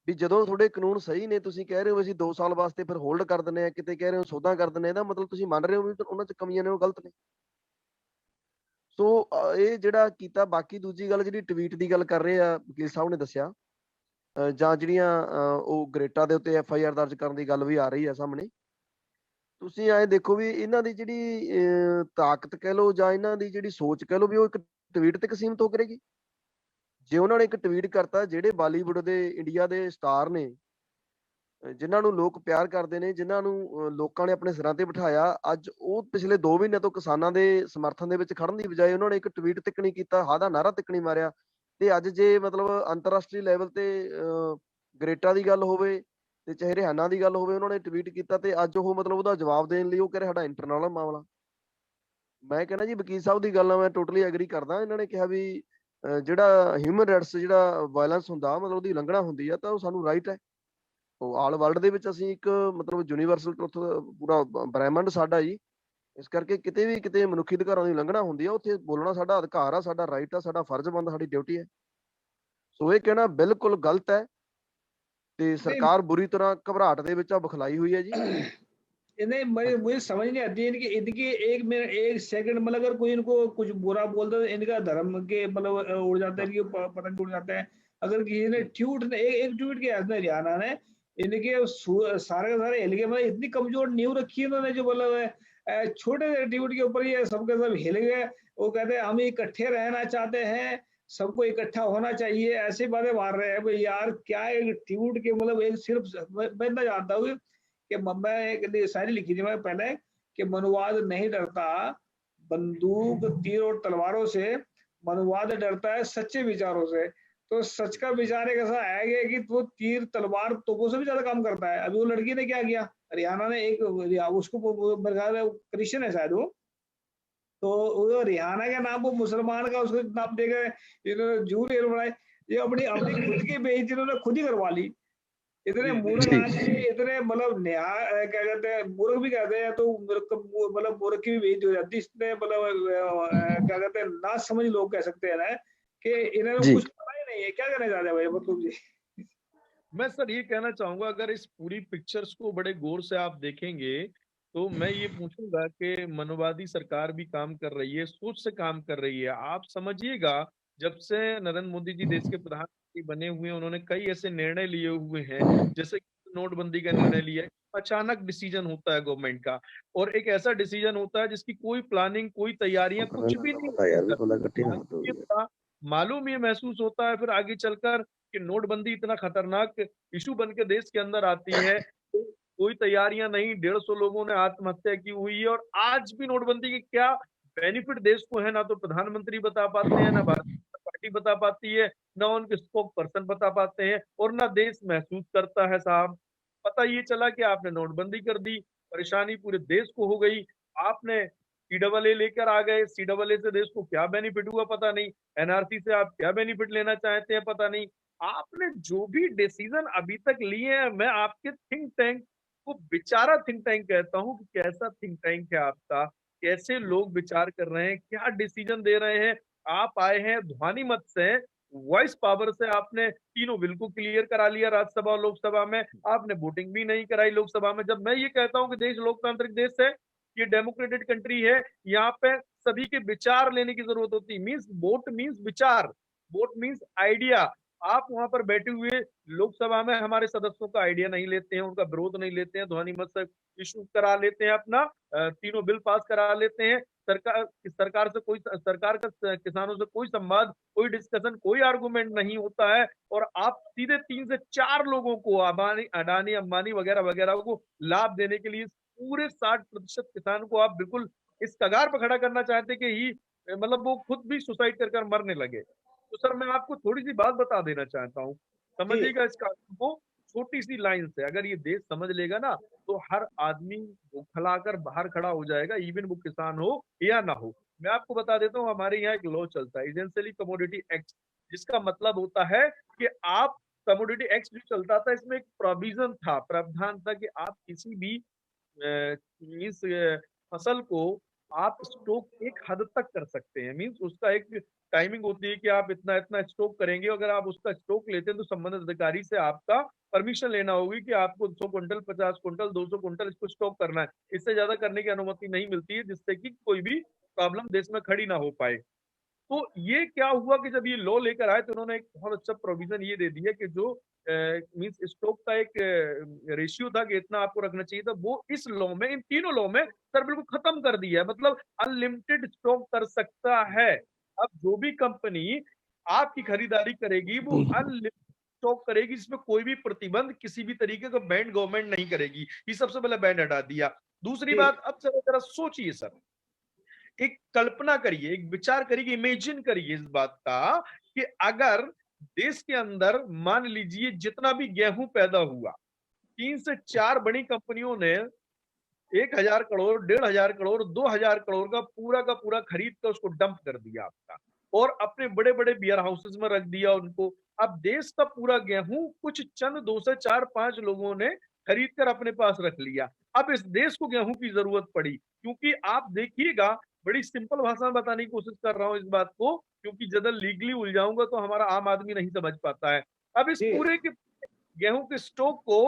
ਵੀ ਜਦੋਂ ਤੁਹਾਡੇ ਕਾਨੂੰਨ ਸਹੀ ਨੇ, ਤੁਸੀਂ ਕਹਿ ਰਹੇ ਹੋ ਅਸੀਂ 2 ਸਾਲ ਵਾਸਤੇ ਫਿਰ ਹੋਲਡ ਕਰ ਦਿੰਦੇ ਆ, ਕਿਤੇ ਕਹਿ ਰਹੇ ਹੋ ਸੋਧਾਂ ਕਰ ਦਿੰਦੇ ਆ, ਇਹਦਾ ਮਤਲਬ ਤੁਸੀਂ ਮੰਨ ਰਹੇ ਹੋ ਵੀ ਉਹਨਾਂ 'ਚ ਕਮੀਆਂ ਨੇ, ਉਹ ਗਲਤ ਨੇ। ਸੋ ਇਹ ਜਿਹੜਾ ਕੀਤਾ। ਬਾਕੀ ਦੂਜੀ ਗੱਲ ਜਿਹੜੀ ਟਵੀਟ ਦੀ ਗੱਲ ਕਰ ਰਹੇ ਆ, ਵਕੀਲ ਸਾਹਿਬ ਨੇ ਦੱਸਿਆ, ਜਾਂ ਜਿਹੜੀਆਂ ਉਹ ਗ੍ਰੇਟਾ ਦੇ ਉੱਤੇ FIR ਦਰਜ ਕਰਨ ਦੀ ਗੱਲ ਵੀ ਆ ਰਹੀ ਹੈ ਸਾਹਮਣੇ। ਤੁਸੀਂ ਐਂ ਦੇਖੋ ਵੀ ਇਹਨਾਂ ਦੀ ਜਿਹੜੀ ਤਾਕਤ ਕਹਿ ਲਓ ਜਾਂ ਇਹਨਾਂ ਦੀ ਜਿਹੜੀ ਸੋਚ ਕਹਿ ਲਓ ਵੀ ਉਹ ਇੱਕ ਟਵੀਟ ਤੱਕ ਸੀਮਿਤ ਹੋ ਕਰੇਗੀ। ਜੇ ਉਹਨਾਂ ਨੇ ਇੱਕ ਟਵੀਟ ਕਰਤਾ, ਜਿਹੜੇ ਬਾਲੀਵੁੱਡ ਦੇ ਇੰਡੀਆ ਦੇ ਸਟਾਰ ਨੇ, ਜਿਨ੍ਹਾਂ ਨੂੰ ਲੋਕ ਪਿਆਰ ਕਰਦੇ ਨੇ, ਜਿਨ੍ਹਾਂ ਨੂੰ ਲੋਕਾਂ ਨੇ ਆਪਣੇ ਸਿਰਾਂ ਤੇ ਬਿਠਾਇਆ, ਅੱਜ ਉਹ ਪਿਛਲੇ 2 ਮਹੀਨੇ ਤੋਂ ਕਿਸਾਨਾਂ ਦੇ ਸਮਰਥਨ ਦੇ ਵਿੱਚ ਖੜਨ ਦੀ ਬਜਾਏ ਉਹਨਾਂ ਨੇ ਇੱਕ ਟਵੀਟ ਤੱਕ ਨਹੀਂ ਕੀਤਾ, ਹਾਂ ਦਾ ਨਾਅਰਾ ਤੱਕ ਨਹੀਂ ਮਾਰਿਆ। ਤੇ ਅੱਜ ਜੇ ਮਤਲਬ ਅੰਤਰਰਾਸ਼ਟਰੀ ਲੈਵਲ ਤੇ ਗ੍ਰੇਟਾ ਦੀ ਗੱਲ ਹੋਵੇ ਤੇ ਚਾਹੇ ਰਿਹਾਨਾ ਦੀ ਗੱਲ ਹੋਵੇ, ਉਹਨਾਂ ਨੇ ਟਵੀਟ ਕੀਤਾ ਤੇ ਅੱਜ ਉਹ ਮਤਲਬ ਉਹਦਾ ਜਵਾਬ ਦੇਣ ਲਈ ਉਹ ਕਹਿ ਰਿਹਾ ਸਾਡਾ ਇੰਟਰਨਲ ਮਾਮਲਾ। ਮੈਂ ਕਹਿੰਦਾ ਜੀ ਵਕੀਲ ਸਾਹਿਬ ਦੀ ਗੱਲ ਨਾਲ ਮੈਂ ਟੋਟਲੀ ਐਗਰੀ ਕਰਦਾ। ਇਹਨਾਂ ਨੇ ਕਿਹਾ ਵੀ ਜਿਹੜਾ ਹਿਊਮਨ ਰਾਈਟਸ, ਜਿਹੜਾ ਵਾਇਲੈਂਸ ਹੁੰਦਾ ਮਤਲਬ ਉਹਦੀ ਉਲੰਘਣਾ ਹੁੰਦੀ ਆ ਤਾਂ ਉਹ ਸਾਨੂੰ ਰਾਈਟ ਹੈ। ਉਹ ਆਲ ਵਰਲਡ ਦੇ ਵਿੱਚ ਅਸੀਂ ਇੱਕ ਮਤਲਬ ਯੂਨੀਵਰਸਲ ਟਰੁੱਥ, ਪੂਰਾ ਬ੍ਰਹਿਮੰਡ ਸਾਡਾ ਜੀ। ਇਸ ਕਰਕੇ ਕਿਤੇ ਵੀ ਕਿਤੇ ਮਨੁੱਖੀ ਅਧਿਕਾਰਾਂ ਦੀ ਉਲੰਘਣਾ ਹੁੰਦੀ ਆ, ਉੱਥੇ ਬੋਲਣਾ ਸਾਡਾ ਅਧਿਕਾਰ ਆ, ਸਾਡਾ ਰਾਈਟ ਆ, ਸਾਡਾ ਫਰਜ਼ ਬਣਦਾ, ਸਾਡੀ ਡਿਊਟੀ ਹੈ। ਸੋ ਇਹ ਕਹਿਣਾ ਬਿਲਕੁਲ ਗਲਤ ਹੈ ਤੇ ਸਰਕਾਰ बुरी तरह घबराहट ਦੇ ਵਿੱਚ ਬੁਖਲਾਈ ਹੋਈ ਹੈ जी। नहीं मुझे समझ नहीं आती है इनकी इनकी एक सेकंड मतलब अगर कोई इनको कुछ बुरा बोल दे तो इनका धर्म के मतलब उड़ जाता है, इनकी पतंग उड़ जाता है। अगर किसी ने एक ट्वीट किया इसने रियाना ने, इनके सारे के सारे हिल गए। मतलब इतनी कमजोर नींव रखी है इन्होंने, जो मतलब छोटे से ट्वीट के ऊपर ये सबके सब हिल गए। वो कहते हैं हम इकट्ठे रहना चाहते हैं, सबको इकट्ठा होना चाहिए, ऐसी बातें मार रहे हैं। भाई यार क्या एक ट्वीट के मतलब एक सिर्फ मैं इतना जानता हूँ कि मैं एक शायरी लिखी थी मैं पहले कि मनुवाद नहीं डरता बंदूक तीर और तलवारों से, मनुवाद डरता है सच्चे विचारों से। तो सच का विचार एक ऐसा है कि वो तीर तलवार तोपों से भी ज्यादा काम करता है। अभी वो लड़की ने क्या किया, रियाना ने एक उसको मेरे ख्याल है क्रिश्चियन है शायद वो, तो वो रिहाना के नाम वो मुसलमान का उसको नाम दे गए, इन्होंने झूठ बनाए। ये अपनी अपनी खुद की बेइज्जती इन्होंने खुद ही करवा ली। इतने मूर्ख आदमी, इतने मतलब क्या कहते हैं, मूर्ख भी कहते हैं तो मतलब मूर्ख की भी बेइज्जती हो जाती है। इसने मतलब क्या कहते हैं, ना समझ लोग कह सकते हैं ना कि इन्हें जी। कुछ पता ही नहीं है। क्या कहना चाहते हैं भाई मतलब जी? मैं सर ये कहना चाहूंगा, अगर इस पूरी पिक्चर्स को बड़े गौर से आप देखेंगे तो मैं ये पूछूंगा कि मनोवादी सरकार भी काम कर रही है, सोच से काम कर रही है। आप समझिएगा, जब से नरेंद्र मोदी जी देश के प्रधानमंत्री बने हुए हैं, उन्होंने कई ऐसे निर्णय लिए हुए हैं, जैसे कि नोटबंदी का निर्णय लिया है। अचानक डिसीजन होता है गवर्नमेंट का, और एक ऐसा डिसीजन होता है जिसकी कोई प्लानिंग, कोई तैयारियां कुछ भी नहीं होती है। मालूम ये महसूस होता है फिर आगे चलकर कि नोटबंदी इतना खतरनाक इशू बन के देश के अंदर आती है, तो कोई तैयारियां नहीं, 150 लोगों ने आत्महत्या की हुई है। और आज भी नोटबंदी के क्या बेनिफिट देश को है, ना तो प्रधानमंत्री बता पाते हैं, ना भारतीय जनता पार्टी बता पाती है, ना उनके स्पोक पर्सन बता पाते हैं, और ना देश महसूस करता है। साहब, पता ये चला कि आपने नोटबंदी कर दी, परेशानी पूरे देश को हो गई, आपने CAA लेकर आ गए, CAA से देश को क्या बेनिफिट हुआ पता नहीं, NRC से आप क्या बेनिफिट लेना चाहते हैं पता नहीं। आपने जो भी डिसीजन अभी तक लिए हैं, मैं आपके थिंक टैंक को बेचारा थिंक टैंक कहता हूं कि कैसा थिंक टैंक है आपका, कैसे लोग विचार कर रहे हैं, क्या डिसीजन दे रहे हैं। आप आए हैं ध्वनि मत से, वॉइस पावर से, आपने तीनों बिल को क्लियर करा लिया राज्यसभा और लोकसभा में, आपने वोटिंग भी नहीं कराई लोकसभा में। जब मैं ये कहता हूं कि देश लोकतांत्रिक देश है, ये डेमोक्रेटिक कंट्री है, यहाँ पे सभी के विचार लेने की जरूरत होती है। मीन्स वोट मीन्स विचार, वोट मीन्स आइडिया। आप वहां पर बैठे हुए लोकसभा में हमारे सदस्यों का आइडिया नहीं लेते हैं, उनका विरोध नहीं लेते हैं, ध्वनि मत से इशू करा लेते हैं, अपना तीनों बिल पास करा लेते हैं। सरकार से कोई, सरकार का किसानों से कोई संवाद, कोई डिस्कशन, कोई आर्गुमेंट नहीं होता है। और आप सीधे 3 से 4 लोगों को, अडानी अंबानी वगैरह वगैरह को लाभ देने के लिए पूरे 60% किसान को आप बिल्कुल इस कगार पर खड़ा करना चाहते कि ही मतलब वो खुद भी सुसाइड कर मरने लगे। तो सर मैं आपको थोड़ी सी बात बता देना चाहता हूँ, समझिएगा इस कानून को छोटी सी लाइन से। अगर ये देश समझ लेगा ना, तो हर आदमी खलाकर बाहर खड़ा हो जाएगा, इवन वो किसान हो या ना हो। मैं आपको बता देता हूँ, हमारे यहाँ एक लॉ चलता है, एसेंशियली कमोडिटी एक्ट, जिसका मतलब होता है कि आप, कमोडिटी एक्ट जो चलता था, इसमें एक प्रोविजन था, प्रावधान था कि आप किसी भी इस फसल को आप स्टॉक एक हद तक कर सकते हैं। मीन्स उसका एक टाइमिंग होती है कि आप इतना इतना स्टॉक करेंगे। अगर आप उसका स्टॉक लेते हैं तो संबंधित अधिकारी से आपका परमिशन लेना होगी कि आपको 100 क्विंटल, 50 क्विंटल, 200 क्विंटल इसको स्टॉक करना है। इससे ज्यादा करने की अनुमति नहीं मिलती है, जिससे कि कोई भी प्रॉब्लम देश में खड़ी ना हो पाए। तो ये क्या हुआ कि जब ये लॉ लेकर आए तो उन्होंने एक बहुत अच्छा प्रोविजन ये दे दिया कि जो मींस स्टॉक का एक रेशियो था कि इतना आपको रखना चाहिए था, वो इस लॉ में, इन तीनों लॉ में सर बिल्कुल खत्म कर दिया है। मतलब अनलिमिटेड स्टॉक कर सकता है। अब जो भी कंपनी आपकी खरीदारी करेगी वो अनलिमिटेड स्टॉक करेगी, जिसमें कोई भी प्रतिबंध किसी भी तरीके का बैंड गवर्नमेंट नहीं करेगी। ये सबसे पहले बैंड हटा दिया। दूसरी जी बात, अब सर जरा सोचिए सर, एक कल्पना करिए, एक विचार करिए, इमेजिन करिए इस बात का कि अगर देश के अंदर मान लीजिए जितना भी गेहूं पैदा हुआ, 3 से 4 बड़ी कंपनियों ने 1,000 करोड़, 1,500 करोड़, 2,000 करोड़ का पूरा खरीद कर उसको डंप कर दिया आपका, और अपने बड़े बड़े बियर हाउसेस में रख दिया उनको। अब देश का पूरा गेहूं कुछ चंद 2 से 4 5 लोगों ने खरीद कर अपने पास रख लिया। अब इस देश को गेहूं की जरूरत पड़ी, क्योंकि आप देखिएगा, बड़ी सिंपल भाषा में बताने की कोशिश कर रहा हूं इस बात को, क्योंकि ज्यादा लीगली उलझाऊंगा तो हमारा आम आदमी नहीं समझ पाता है। अब इस जी पूरे के गेहूं के स्टॉक को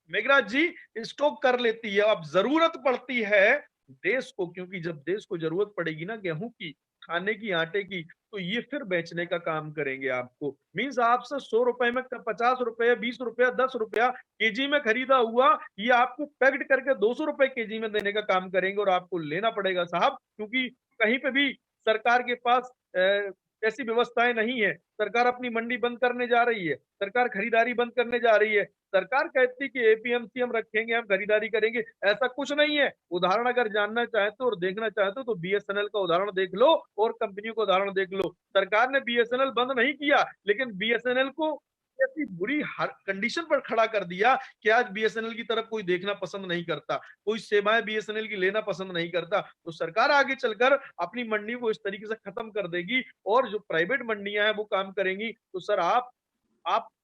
मेघराज जी स्टॉक कर लेती है। अब जरूरत पड़ती है देश को, क्योंकि जब देश को जरूरत पड़ेगी ना गेहूं की, खाने की, आटे की, तो ये फिर बेचने का काम करेंगे आपको। मीन्स आपसे 100 रुपए में 50 रुपए, 20 रुपया, 10 रुपया केजी में खरीदा हुआ, ये आपको पैक्ड करके 200 रुपए केजी में देने का काम करेंगे, और आपको लेना पड़ेगा साहब, क्योंकि कहीं पे भी सरकार के पास ऐसी व्यवस्थाएं नहीं है। सरकार अपनी मंडी बंद करने जा रही है, सरकार खरीदारी बंद करने जा रही है। सरकार कहती है कि एपीएमसी हम रखेंगे, हम खरीदारी करेंगे, ऐसा कुछ नहीं है। उदाहरण अगर जानना चाहते हो और देखना चाहते हो तो बीएसएनएल का उदाहरण देख लो और कंपनियों का उदाहरण देख लो। सरकार ने बीएसएनएल बंद नहीं किया, लेकिन बीएसएनएल को ऐसी बुरी कंडीशन पर खड़ा कर दिया कि आज बीएसएनएल की तरफ कोई देखना पसंद नहीं करता, कोई सेवाएं बीएसएनएल की लेना पसंद नहीं करता। तो सरकार आगे चलकर अपनी मंडी को इस तरीके से खत्म कर देगी, और जो प्राइवेट मंडियां हैं वो काम करेंगी। तो सर आप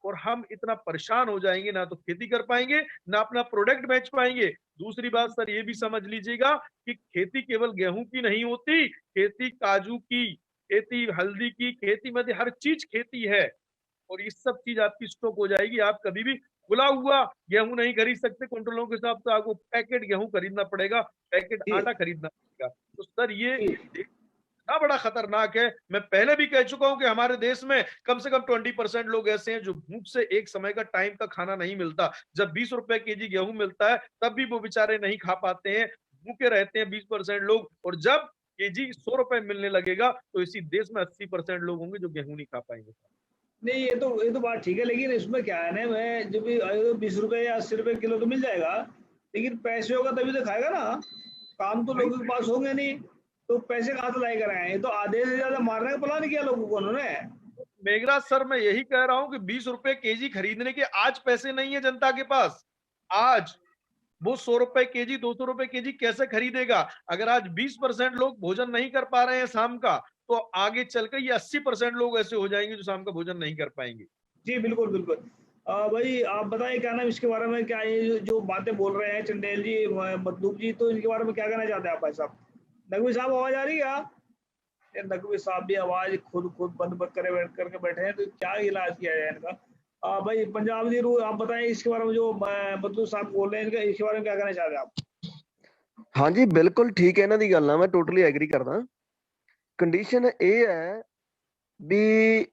और हम इतना परेशान हो जाएंगे, ना तो खेती कर पाएंगे, ना अपना प्रोडक्ट बेच पाएंगे। दूसरी बात सर ये भी समझ लीजिएगा कि खेती केवल गेहूं की नहीं होती, खेती काजू की, खेती हल्दी की, खेती में हर चीज खेती है, और ये सब चीज आपकी स्टॉक हो जाएगी। आप कभी भी खुला हुआ गेहूं नहीं खरीद सकते, क्विंटलों के हिसाब से आपको पैकेट गेहूं खरीदना पड़ेगा, पैकेट जी आटा खरीदना पड़ेगा। तो सर ये जी इतना बड़ा खतरनाक है। मैं पहले भी कह चुका हूं कि हमारे देश में कम से कम 20% लोग ऐसे हैं जो भूख से एक समय का टाइम का खाना नहीं मिलता। जब 20 रुपए केजी गेहूं मिलता है तब भी वो बेचारे नहीं खा पाते हैं, भूखे रहते हैं 20% लोग। और जब केजी 100 रुपए मिलने लगेगा तो इसी देश में 80% लोग होंगे जो गेहूं नहीं खा पाएंगे। नहीं, ये तो बात ठीक है, लेकिन इसमें क्या है ना, मैं जब भी 20 रुपए या 80 रुपए किलो तो मिल जाएगा, लेकिन पैसे होगा तभी तो खाएगा ना। काम तो वही लोगों के पास होंगे नहीं, तो पैसे कहाँ से लाई कर आए? ये तो आधे से ज्यादा मारने का प्लान किया लोगों को उन्होंने। मेघराज सर, मैं यही कह रहा हूं कि 20 रुपए केजी खरीदने के आज पैसे नहीं है जनता के पास। आज वो 100 रुपए केजी, 200 रुपए केजी कैसे खरीदेगा? अगर आज 20% लोग भोजन नहीं कर पा रहे हैं शाम का, तो आगे चलकर ये 80% लोग ऐसे हो जाएंगे जो शाम का भोजन नहीं कर पाएंगे। जी बिल्कुल बिल्कुल। भाई आप बताइए क्या नाम इसके बारे में, क्या ये जो बातें बोल रहे हैं चंदेल जी, मतलूब जी, तो इनके बारे में क्या कहना चाहते हैं आप भाई साहब? नकवी साहब आवाज आ रही है क्या? ये नकवी साहब भी आवाज खुद खुद बंद करके बैठे हैं, तो क्या इलाज किया जाए इनका? भाई पंजाब दी रू आप बताएं इसके बारे में, जो मतलूब साहब बोल रहे हैं इनका, इसके बारे में क्या कहना चाहते हैं आप? हाँ जी, बिल्कुल ठीक है, ਇਹਨਾਂ ਦੀ ਗੱਲ ਨਾਲ ਮੈਂ ਟੋਟਲੀ ਐਗਰੀ ਕਰਦਾ। ਕੰਡੀਸ਼ਨ ਇਹ ਹੈ ਵੀ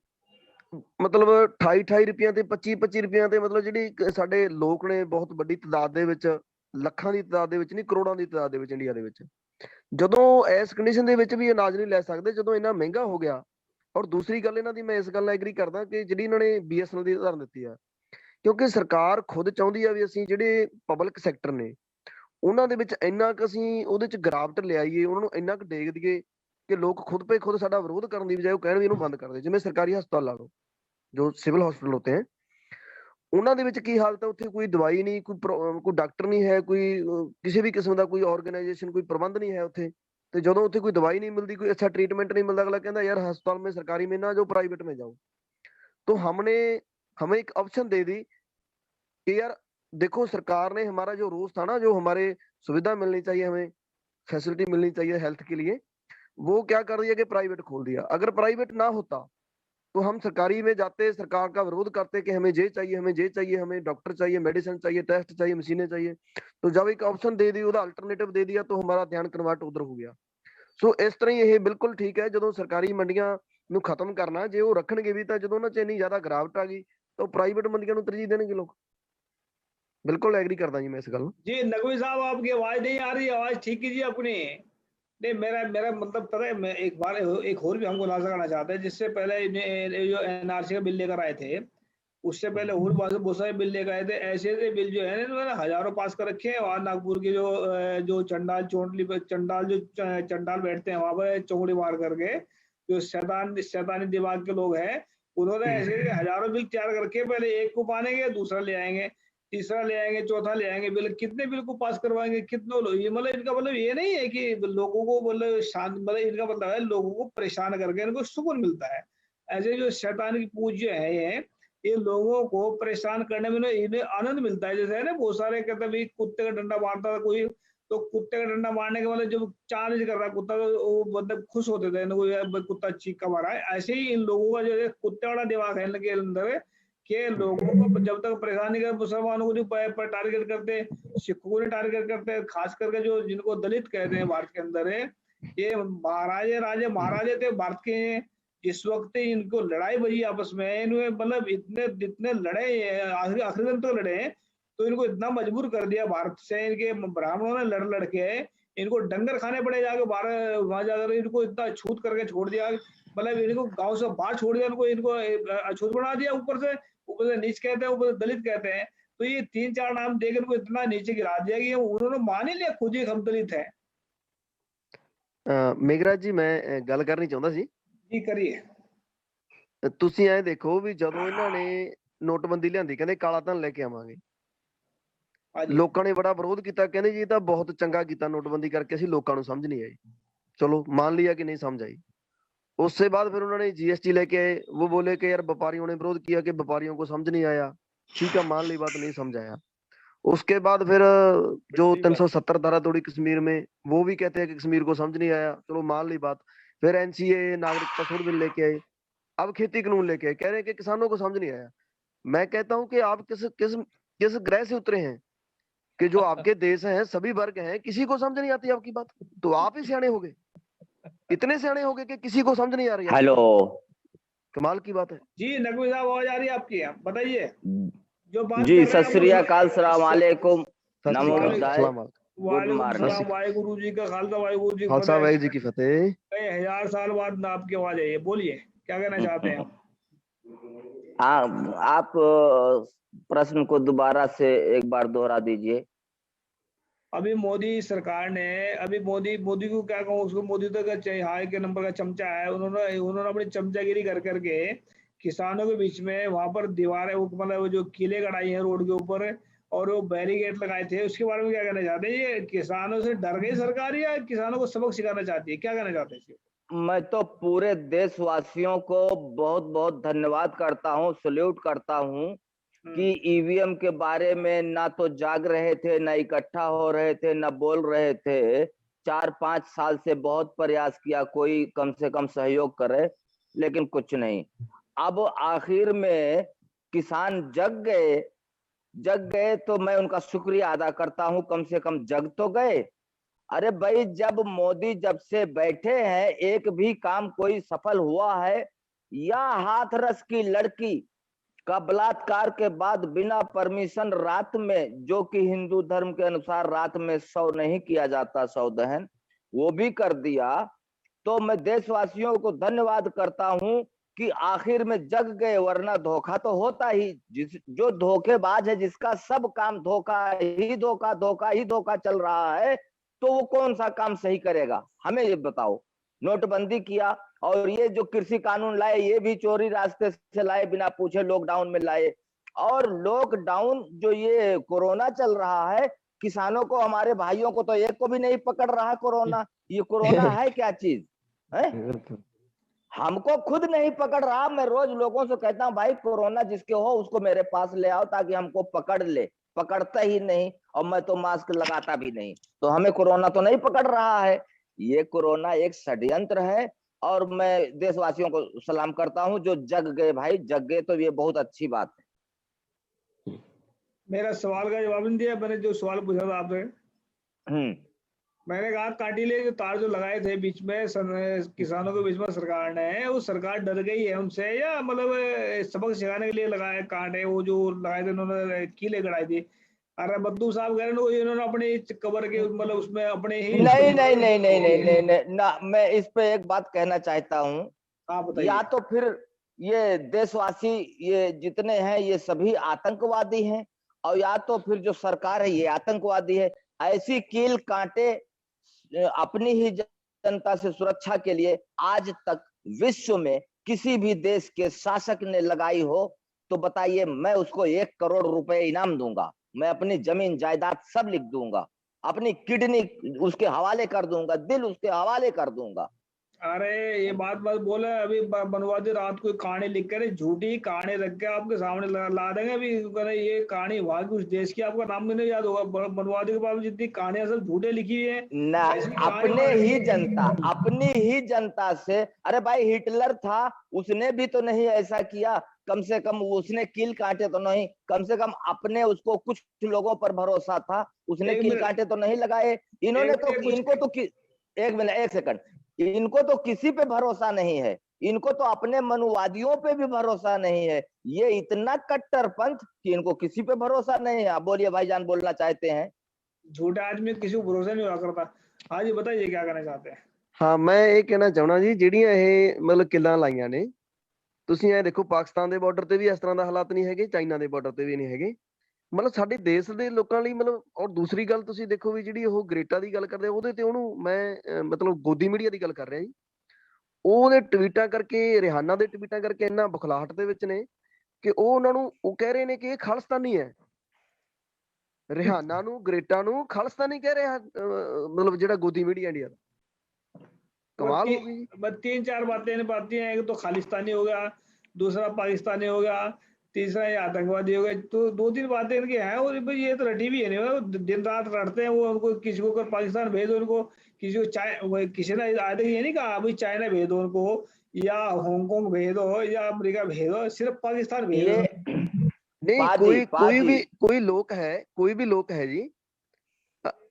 ਮਤਲਬ 28 ਰੁਪਈਆਂ ਤੇ 25 ਰੁਪਈਆਂ ਤੇ, ਮਤਲਬ ਜਿਹੜੀ ਸਾਡੇ ਲੋਕ ਨੇ ਬਹੁਤ ਵੱਡੀ ਤਾਦਾਦ ਦੇ ਵਿੱਚ, ਲੱਖਾਂ ਦੀ ਤਾਦਾਦ ਦੇ ਵਿੱਚ ਨਹੀਂ, ਕਰੋੜਾਂ ਦੀ ਤਾਦਾਦ ਦੇ ਵਿੱਚ ਇੰਡੀਆ ਦੇ ਵਿੱਚ, ਜਦੋਂ ਇਸ ਕੰਡੀਸ਼ਨ ਦੇ ਵਿੱਚ ਵੀ ਅਨਾਜ ਨਹੀਂ ਲੈ ਸਕਦੇ, ਜਦੋਂ ਇੰਨਾ ਮਹਿੰਗਾ ਹੋ ਗਿਆ। ਔਰ ਦੂਸਰੀ ਗੱਲ ਇਹਨਾਂ ਦੀ, ਮੈਂ ਇਸ ਗੱਲ ਨਾਲ ਐਗਰੀ ਕਰਦਾ ਕਿ ਜਿਹੜੀ ਇਹਨਾਂ ਨੇ BSNL ਦੀ ਉਦਾਹਰਨ ਦਿੱਤੀ ਆ, ਕਿਉਂਕਿ ਸਰਕਾਰ ਖੁਦ ਚਾਹੁੰਦੀ ਆ ਵੀ ਅਸੀਂ ਜਿਹੜੇ ਪਬਲਿਕ ਸੈਕਟਰ ਨੇ ਉਹਨਾਂ ਦੇ ਵਿੱਚ ਇੰਨਾ ਕੁ ਅਸੀਂ ਉਹਦੇ ਚ ਗਿਰਾਵਟ ਲਿਆਈਏ, ਉਹਨਾਂ ਨੂੰ ਇੰਨਾ ਕੁ ਡੇਗ ਦਈਏ ਕਿ ਲੋਕ ਖੁਦ ਪੇ ਖੁਦ ਸਾਡਾ ਵਿਰੋਧ ਕਰਨ ਦੀ ਬਜਾਏ ਉਹ ਕਹਿਣ ਵੀ ਇਹਨੂੰ ਬੰਦ ਕਰ ਦੇ। ਜਿਵੇਂ ਸਰਕਾਰੀ ਹਸਪਤਾਲ ਲਾ ਲਓ, ਜੋ ਸਿਵਲ ਹਸਪਤਾਲ ਹੋਤੇ ਹੈ, ਉਹਨਾਂ ਦੇ ਵਿੱਚ ਕੀ ਹਾਲਤ ਹੈ, ਉੱਥੇ ਕੋਈ ਦਵਾਈ ਨਹੀਂ, ਕੋਈ ਡਾਕਟਰ ਨਹੀਂ ਹੈ, ਕੋਈ ਕਿਸੇ ਵੀ ਕਿਸਮ ਦਾ ਕੋਈ ਆਰਗੇਨਾਈਜੇਸ਼ਨ, ਕੋਈ ਪ੍ਰਬੰਧ ਨਹੀਂ ਹੈ ਉੱਥੇ। ਤੇ ਜਦੋਂ ਉੱਥੇ ਕੋਈ ਦਵਾਈ ਨਹੀਂ ਮਿਲਦੀ, ਕੋਈ ਅੱਛਾ ट्रीटमेंट नहीं मिलता, अगला कहता यार अस्पताल में सरकारी में ना जाओ, प्राइवेट में जाओ। तो हमने हमें एक ऑप्शन दे दी कि यार देखो, सरकार ने हमारा जो रोज था ना, जो हमारे सुविधा मिलनी चाहिए, हमें फैसिलिटी मिलनी चाहिए हेल्थ के लिए, वो क्या कर दिया कि प्राइवेट खोल दिया। अगर प्राइवेट ना होता तो हम सरकारी में जाते, सरकार का विरोध करते कि हमें ये चाहिए, हमें ये चाहिए, हमें डॉक्टर चाहिए, मेडिसिन चाहिए, टेस्ट चाहिए, मशीनें चाहिए। तो जब एक ऑप्शन दे दी, ਉਹਦਾ अल्टरनेटिव दे दिया, तो हमारा ध्यान कन्वर्ट उधर हो गया। ਸੋ ਇਸ ਤਰ੍ਹਾਂ ਹੀ ਇਹ ਬਿਲਕੁਲ ਠੀਕ ਹੈ। ਜਦੋਂ ਸਰਕਾਰੀ ਮੰਡੀਆਂ ਨੂੰ ਖਤਮ ਕਰਨਾ, ਜੇ ਉਹ ਰੱਖਣਗੇ ਵੀ, ਤਾਂ ਜਦੋਂ ਉਹਨਾਂ 'ਚ ਇੰਨੀ ਜ਼ਿਆਦਾ ਗਿਰਾਵਟ ਆ ਗਈ ਤਾਂ ਪ੍ਰਾਈਵੇਟ ਮੰਡੀਆਂ ਨੂੰ ਤਰਜੀਹ ਦੇਣਗੇ ਲੋਕ। बिल्कुल एग्री करता जी मैं इस गल। जी नकवी साहब आपकी आवाज नहीं आ रही, आवाज ठीक कीजिए अपनी। नहीं मेरा मेरा मतलब पता है, मैं एक बार एक और भी हमको खुलासा करना चाहते हैं। जिससे पहले जो एनआरसी का बिल लेकर आए थे, उससे पहले और बहुत सारे बिल लेकर आए थे। ऐसे ऐसे बिल जो है ना इन्होंने हजारों पास कर रखे हैं। वहाँ नागपुर के जो चंडाल बैठते हैं वहां पर चौकड़ी मार करके, जो शैतानी दिमाग के लोग हैं, उन्होंने ऐसे हजारों बिल तैयार करके पहले एक को मानेंगे, दूसरा ले आएंगे, तीसरा ले आएंगे, चौथा ले आएंगे। बिल कितने बिल को पास करवाएंगे, कितने लोग। ये मतलब इनका मतलब ये नहीं है कि लोगों को मतलब शांत, मतलब इनका मतलब है लोगों को परेशान करके इनको सुकून मिलता है। ऐसे जो शैतान की पूज्य है ये लोगों को परेशान करने में इन्हें आनंद मिलता है। जैसे है ना, बहुत सारे कहते हैं कुत्ते का डंडा मारता था कोई, तो कुत्ते का डंडा मारने के मतलब जब चार्ज कर रहा कुत्ता तो वो मतलब खुश होते थे इनको, कुत्ता चीख का मारा है। ऐसे ही इन लोगों का जो है कुत्ते वाला दिमाग है इनके अंदर, के लोगों को जब तक परेशान नहीं कर, मुसलमानों को नहीं टारगेट करते, सिखों को नहीं टारगेट करते, खास करके जो जिनको दलित कहते हैं भारत के अंदर है, ये महाराजे थे भारत के। इस वक्त इनको लड़ाई बजी आपस में, इन्होंने मतलब इतने लड़े, आखिरी दिन तो लड़े, तो इनको इतना मजबूर कर दिया भारत से, इनके ब्राह्मणों ने लड़ लड़के इनको डंगर खाने पड़े जाके बाहर, वहां जाकर इनको इतना छूत करके छोड़ दिया। मतलब इनको गांव से बाहर छोड़ दिया, इनको अछूत बना दिया। ऊपर से नीच कहते हैं, ऊपर से दलित कहते हैं। तो ये 3-4 नाम देकर इनको इतना नीचे गिरा दिया कि उन्होंने मान ही लिया खुद ही हम दलित है। मेघराज जी मैं गल करनी चाਹੁੰਦਾ ਸੀ। जी करिए। ਤੁਸੀਂ ਐ ਦੇਖੋ ਵੀ ਜਦੋਂ ਇਹਨਾਂ ਨੇ ਨੋਟਬੰਦੀ ਲਿਆਂਦੀ, ਕਹਿੰਦੇ ਕਾਲਾ ਧਨ ਲੈ ਕੇ ਆਵਾਂਗੇ, ਲੋਕਾਂ ਨੇ ਬੜਾ ਵਿਰੋਧ ਕੀਤਾ, ਕਹਿੰਦੇ ਜੀ ਇਹ ਤਾਂ ਬਹੁਤ ਚੰਗਾ ਕੀਤਾ ਨੋਟਬੰਦੀ ਕਰਕੇ, ਅਸੀਂ ਲੋਕਾਂ ਨੂੰ ਸਮਝ ਨਹੀਂ ਆਈ। चलो मान लिया कि नहीं समझ आई। उससे बाद फिर उन्होंने जीएसटी लेके आए, वो बोले कि यार व्यापारियों ने विरोध किया कि व्यापारियों को समझ नहीं आया, ठीक है मान ली बात, नहीं समझ आया। उसके बाद फिर जो 370 धारा तोड़ी कश्मीर में, वो भी कहते हैं कि कश्मीर को समझ नहीं आया, चलो मान ली बात। फिर एनसीए नागरिकता संशोधन बिल लेके आए, अब खेती कानून लेके आए, कह रहे हैं कि किसानों को समझ नहीं आया। मैं कहता हूं कि आप किस किस किस ग्रह से उतरे हैं कि जो आपके देश हैं, सभी वर्ग हैं, किसी को समझ नहीं आती आपकी बात? तो आप ही सियाने हो गए, इतने सियाने हो गए कि किसी को समझ नहीं आ रही है। हेलो, कमाल की बात है जी। नकवी साहब आवाज आ रही है आपकी, बताइए जो बात जी। कर रहे हैं सत श्री अकाल, सलाम अलैकुम, नमो बुद्धाय, गुड मॉर्निंग। वाहेगुरु जी का खालसा, वाहेगुरु जी खालसा, वाहेगुरु जी की फतेह। कई 1000 साल बाद आपकी आवाज आई है, बोलिए क्या कहना चाहते हैं आप? हाँ, आप प्रश्न को दोबारा से एक बार दोहरा दीजिए। अभी मोदी सरकार ने, अभी मोदी को क्या कहूँ, उसको मोदी तो हाई के नंबर का चमचा है। उन्होंने अपनी चमचागिरी कर करके किसानों के बीच में वहां पर दीवारें, मतलब जो किले गड़ाई है रोड के ऊपर, और वो बैरिकेड लगाए थे। उसके बारे में क्या कहना चाहते हैं? ये किसानों से डर गई सरकार या किसानों को सबक सिखाना चाहती है, क्या कहना चाहते हैं? मैं तो पूरे देशवासियों को बहुत बहुत धन्यवाद करता हूँ, सल्यूट करता हूँ कि ईवीएम के बारे में ना तो जाग रहे थे, ना इकट्ठा हो रहे थे, ना बोल रहे थे। 4-5 साल से बहुत प्रयास किया, कोई कम से कम सहयोग करे, लेकिन कुछ नहीं। अब आखिर में किसान जग गए तो मैं उनका शुक्रिया अदा करता हूं, कम से कम जग तो गए। अरे भाई, जब मोदी जब से बैठे हैं, एक भी काम कोई सफल हुआ है? या हाथरस की लड़की का बलात्कार के बाद बिना परमिशन रात में, जो कि हिंदू धर्म के अनुसार रात में शव नहीं किया जाता, शव दहन, वो भी कर दिया। तो मैं देशवासियों को धन्यवाद करता हूं कि आखिर में जग गए, वरना धोखा तो होता ही। जो धोखेबाज है, जिसका सब काम धोखा ही धोखा चल रहा है, तो वो कौन सा काम सही करेगा? हमें ये बताओ। नोटबंदी किया, और ये जो कृषि कानून लाए, ये भी चोरी रास्ते से लाए, बिना पूछे लॉकडाउन में लाए। और लॉकडाउन जो ये कोरोना चल रहा है, किसानों को, हमारे भाइयों को तो एक को भी नहीं पकड़ रहा कोरोना। ये कोरोना है क्या चीज है? हमको खुद नहीं पकड़ रहा। मैं रोज लोगों से कहता हूँ, भाई कोरोना जिसके हो उसको मेरे पास ले आओ ताकि हमको पकड़ ले। पकड़ता ही नहीं, और मैं तो मास्क लगाता भी नहीं, तो हमें कोरोना तो नहीं पकड़ रहा है। ये कोरोना एक षड्यंत्र है। और मैं देशवासियों को सलाम करता हूं जो जग गए। भाई जग गए तो ये बहुत अच्छी बात है। मेरा सवाल का जवाब नहीं दिया, मैंने जो सवाल पूछा था आपसे। मैंने कहा कांटीले जो तार जो लगाए थे बीच में किसानों के बीच में सरकार ने, वो सरकार डर गई है उनसे, या मतलब सबक सिखाने के लिए लगाए कांटे वो जो लगाए थे उन्होंने, कीले गड़ाई थी? अरे बद्दू साहब कह रहे हैं इन्होंने अपने कबर के मतलब उसमें अपने ही नहीं नहीं नहीं नहीं नहीं नहीं नहीं ना, मैं इस पे एक बात कहना चाहता हूँ। आप बताइए। या तो फिर ये देशवासी ये जितने हैं ये सभी आतंकवादी हैं, और या तो फिर जो सरकार है ये आतंकवादी है। ऐसी कील कांटे अपनी ही जनता से सुरक्षा के लिए आज तक विश्व में किसी भी देश के शासक ने लगाई हो तो बताइए, मैं उसको 1 करोड़ रुपए इनाम दूंगा, मैं अपनी जमीन जायदाद सब लिख दूंगा, अपनी किडनी उसके हवाले कर दूंगा, दिल उसके हवाले कर दूंगा। अरे ये बात बोले अभी बनवादी रात को कहानी लिख कर झूठी कहानी रख के आपके सामने ला देंगे। अभी ये कहानी वहां की उस देश की, आपका नाम भी नहीं याद होगा। बनवादी के पास जितनी कहानियां सब झूठे लिखी हुई है ना, अपनी ही जनता से। अरे भाई हिटलर था, उसने भी तो नहीं ऐसा किया, कम से कम उसने कील काटे तो नहीं, कम से कम अपने उसको कुछ लोगों पर भरोसा था, उसने कील काटे तो नहीं लगाए। इन्होंने तो इनको तो एक मिनट, एक सेकंड, इनको तो किसी पे भरोसा नहीं है, इनको तो अपने मनुवादियों पे भी भरोसा नहीं है। ये इतना कट्टरपंथ कि इनको किसी पे भरोसा नहीं है। आप बोलिए भाईजान, बोलना चाहते हैं? झूठा आदमी किसी को भरोसा नहीं हुआ करता। हाँ जी बताइए क्या कहना चाहते हैं। ਹਾਂ ਮੈਂ ਇਹ ਕਹਿਣਾ ਚਾਹਣਾ ਜੀ, ਜਿਹੜੀਆਂ ਇਹ ਮਤਲਬ ਕਿੱਲਾਂ ਲਾਈਆਂ ਨੇ, ਤੁਸੀਂ ਇਹ ਦੇਖੋ ਪਾਕਿਸਤਾਨ ਦੇ ਬਾਰਡਰ ਤੇ ਵੀ ਇਸ ਤਰ੍ਹਾਂ ਦਾ ਹਾਲਾਤ ਨਹੀਂ ਹੈਗੇ, ਚਾਈਨਾ ਦੇ ਬਾਰਡਰ ਤੇ ਵੀ ਨਹੀਂ ਹੈਗੇ। ਮਤਲਬ ਸਾਡੇ ਦੇਸ਼ ਦੇ ਲੋਕਾਂ ਲਈ ਮਤਲਬ, ਔਰ ਦੂਸਰੀ ਗੱਲ ਤੁਸੀਂ ਦੇਖੋ ਵੀ ਜਿਹੜੀ ਉਹ ਗ੍ਰੇਟਾ ਦੀ ਗੱਲ ਕਰਦੇ ਉਹਦੇ ਤੇ ਉਹਨੂੰ ਮੈਂ ਮਤਲਬ ਗੋਦੀ ਮੀਡੀਆ ਦੀ ਗੱਲ ਕਰ ਰਿਹਾ ਜੀ। ਉਹਦੇ ਟਵੀਟਾਂ ਕਰਕੇ, ਰਿਹਾਨਾ ਦੇ ਟਵੀਟਾਂ ਕਰਕੇ ਇੰਨਾ ਬੁਖਲਾਹਟ ਦੇ ਵਿੱਚ ਨੇ ਕਿ ਉਹ ਉਹਨਾਂ ਨੂੰ ਉਹ ਕਹਿ ਰਹੇ ਨੇ ਕਿ ਇਹ ਖਾਲਿਸਤਾਨੀ ਹੈ। ਰਿਹਾਨਾ ਨੂੰ, ਗ੍ਰੇਟਾ ਨੂੰ ਖਾਲਿਸਤਾਨੀ ਕਹਿ ਰਿਹਾ ਮਤਲਬ ਜਿਹੜਾ ਗੋਦੀ ਮੀਡੀਆ इंडिया ਦਾ। कमाल हो गई। बस 3-4 बातें निभाती हैं। एक तो खालिस्तानी हो गया, दूसरा पाकिस्तानी हो गया, तीसरा ये आतंकवादी हो गए। तो 2-3 बातें इनकी हैं, और ये तो रटी भी है नहीं, दिन रात रटते हैं वो। उनको किसी को पाकिस्तान भेज दो, उनको किसी को किसी ने आज ये नहीं कहा अभी चाइना भेज दो उनको, या हांगकांग भेज दो, या अमेरिका भेज दो, सिर्फ पाकिस्तान भेज दो। नहीं, कोई लोग है जी,